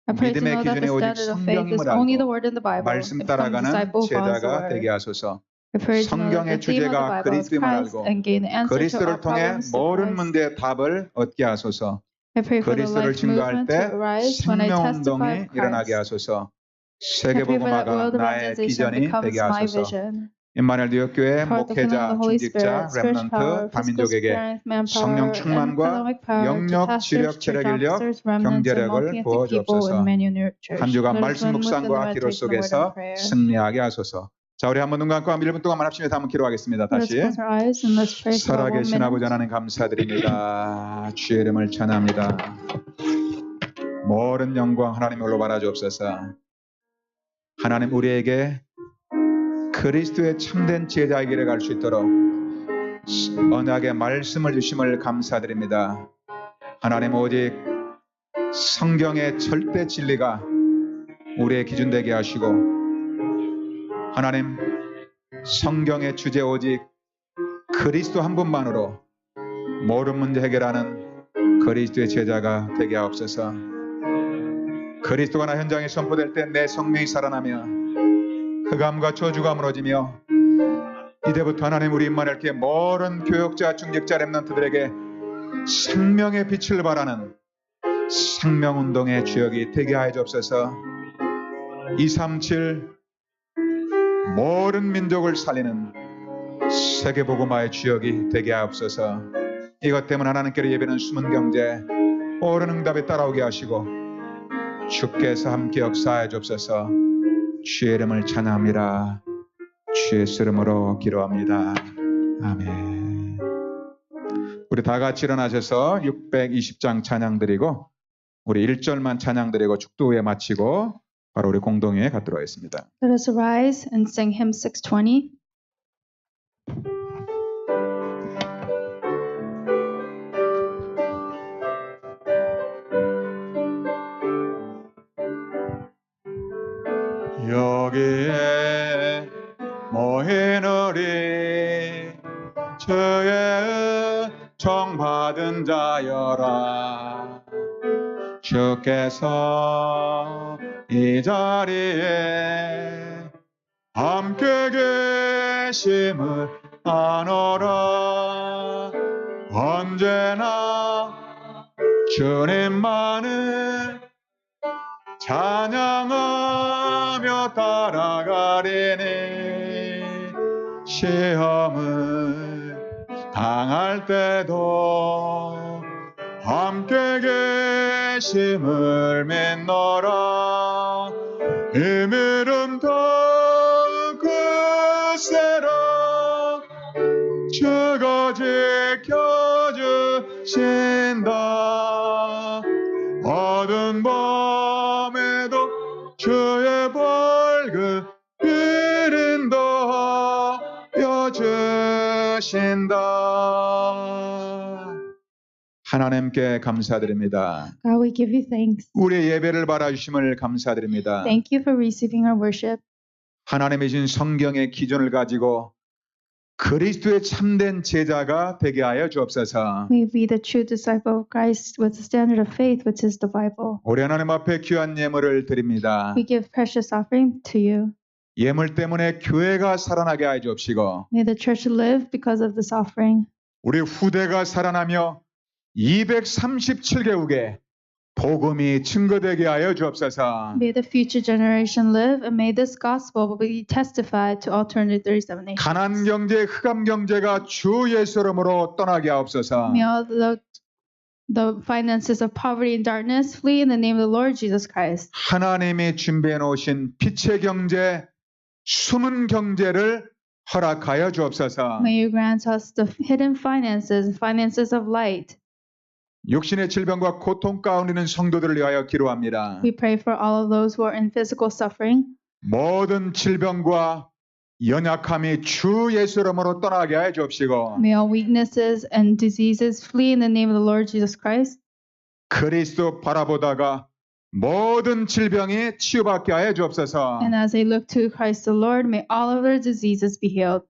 I pray to 믿음의 know that 기준이 the 오직 standard of faith is 성경임을 only the 알고 word in the Bible. 말씀 If some 따라가는 disciple follows the 제자가 word. 되게 하소서. I pray to know that 성경의 the theme of the 주제가 Bible is 그리스도임을 Christ 알고 and gain the answer to 그리스도를 our 통해 problems through 모든 Christ. 문제의 답을 얻게 하소서. I pray for the 그리스도를 life 증거할 movement 때 to arise when I testify 생명운동이 of 일어나게 Christ. 하소서. I 세계 pray for that 복음화가 world 나의 evangelization 비전이 becomes 되게 my 하소서. vision. 임마누엘 뉴욕교회 Part of the kingdom 목회자, of the Holy 중직자, Spirit, spiritual 렘넌트, power, physical 다민족에게 strength, manpower, 성령 and 충만과 economic power to 영역, pastors, 지력, church 체력, 인력, officers, remnants, and 경제력을 multi-ethnic people 부어주옵소서. in Emmanuel Church. 한 주간 Let us 말씀 run within the 묵상과 기도 meditation of the word 속에서 and prayer. 승리하게 하소서. 자, 우리 한번 눈 감고 한 1분 동안만 합심해서 한번 기도하겠습니다. Let us 다시. close our eyes and let's pray for one 살아계신 아버지 minute. 하나님 감사드립니다. 주의 이름을 찬양합니다. 모든 영광 하나님 올라바라 주옵소서. 하나님 우리에게 그리스도의 참된 제자의 길에 갈 수 있도록 언약의 말씀을 주심을 감사드립니다. 하나님 오직 성경의 절대 진리가 우리의 기준 되게 하시고 하나님 성경의 주제 오직 그리스도 한 분만으로 모든 문제 해결하는 그리스도의 제자가 되게 하옵소서. 그리스도가 나 현장에 선포될 때 내 성령이 살아나며 흑암과 저주가 무너지며 이제부터 하나님 우리 임마누엘교회 모든 교역자, 중직자, 렘넌트들에게 생명의 빛을 발하는 생명운동의 주역이 되게 하여 주옵소서. 237 모든 민족을 살리는 세계복음화의 주역이 되게 하옵소서. 이것 때문에 하나님께로 예배는 숨은 경제 옳은 응답에 따라오게 하시고 주께서 함께 역사하여 주옵소서. 주의 이름을 찬양합니다. 주의 이름으로 기도합니다. 아멘. 우리 다 같이 일어나셔서 620장 찬양 드리고 우리 1절만 찬양 드리고 축도 후에 마치고 바로 우리 공동회에 갖도록 하겠습니다. Let us arise and sing hymn 620. 여기에 모인 우리 주의 정받은 자여라. 주께서 이 자리에 함께 계심을 아노라. 언제나 주님만을 찬양하며 따라가리니 시험을 당할 때도 함께 계심을 믿노라. 이 믿음 더욱 굳세라. 주가 지켜주신다. 주의 벌그를 인도하여 주신다. 하나님께 감사드립니다. God, we give you thanks. 우리의 예배를 받아주심을 감사드립니다. Thank you for receiving our worship. 하나님의 신 성경의 기준을 가지고 그리스도의 참된 제자가 되게 하여 주옵소서. May we be the true disciple of Christ with the standard of faith, which is the Bible. 우리 하나님 앞에 귀한 예물을 드립니다. We give precious offering to you. 예물 때문에 교회가 살아나게 하여 주옵시고 May the church live because of this offering. 우리 후대가 살아나며 237개국에 복음이 증거되게 하여 주옵소서. May the future generation live, and may this gospel be testified to all 237 nations. 가난 경제, 흑암 경제가 주 예수 이름으로 떠나게 하옵소서. May all the finances of poverty and darkness flee in the name of the Lord Jesus Christ. 하나님이 준비해 놓으신 빛의 경제, 숨은 경제를 허락하여 주옵소서. May you grant us the hidden finances of light. 육신의 질병과 고통 가운데 있는 성도들을 위하여 기도합니다. We pray for all of those who are in physical suffering. 모든 질병과 연약함이 주 예수 이름으로 떠나게 하여 주옵시고 May all weaknesses and diseases flee in the name of the Lord Jesus Christ. 그리스도 바라보다가 모든 질병이 치유받게 하여 주옵소서. And as they look to Christ the Lord, may all of their diseases be healed.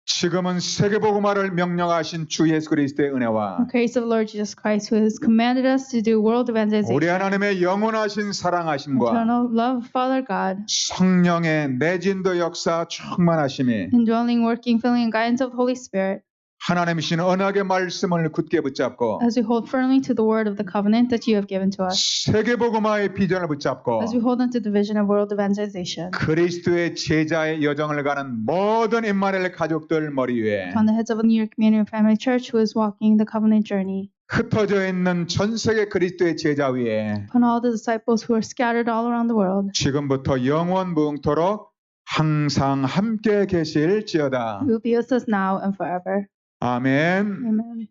지금은 세계복음화를 명령하신 주 예수 그리스도의 은혜와 The grace of Lord Jesus Christ, who has commanded us to do world evangelization. 우리 하나님의 영원하신 사랑하심과 Eternal love, Father God, 성령의 내진도 역사 충만하심이 indwelling, working, filling, and guidance of the Holy Spirit, 하나님이신 언약의 말씀을 굳게 붙잡고 as we hold firmly to the word of the covenant that you have given to us, 세계복음화의 비전을 붙잡고 as we hold onto the vision of world evangelization. 그리스도의 제자의 여정을 가는 모든 임마누엘 가족들 머리 위에 On the heads of the New York Community and Family Church, who is walking the covenant journey, 흩어져 있는 전 세계 그리스도의 제자 위에 upon all the disciples who are scattered all around the world, 지금부터 영원 무궁토록 항상 함께 계실지어다. who will be with us now and forever. 아멘. Amen.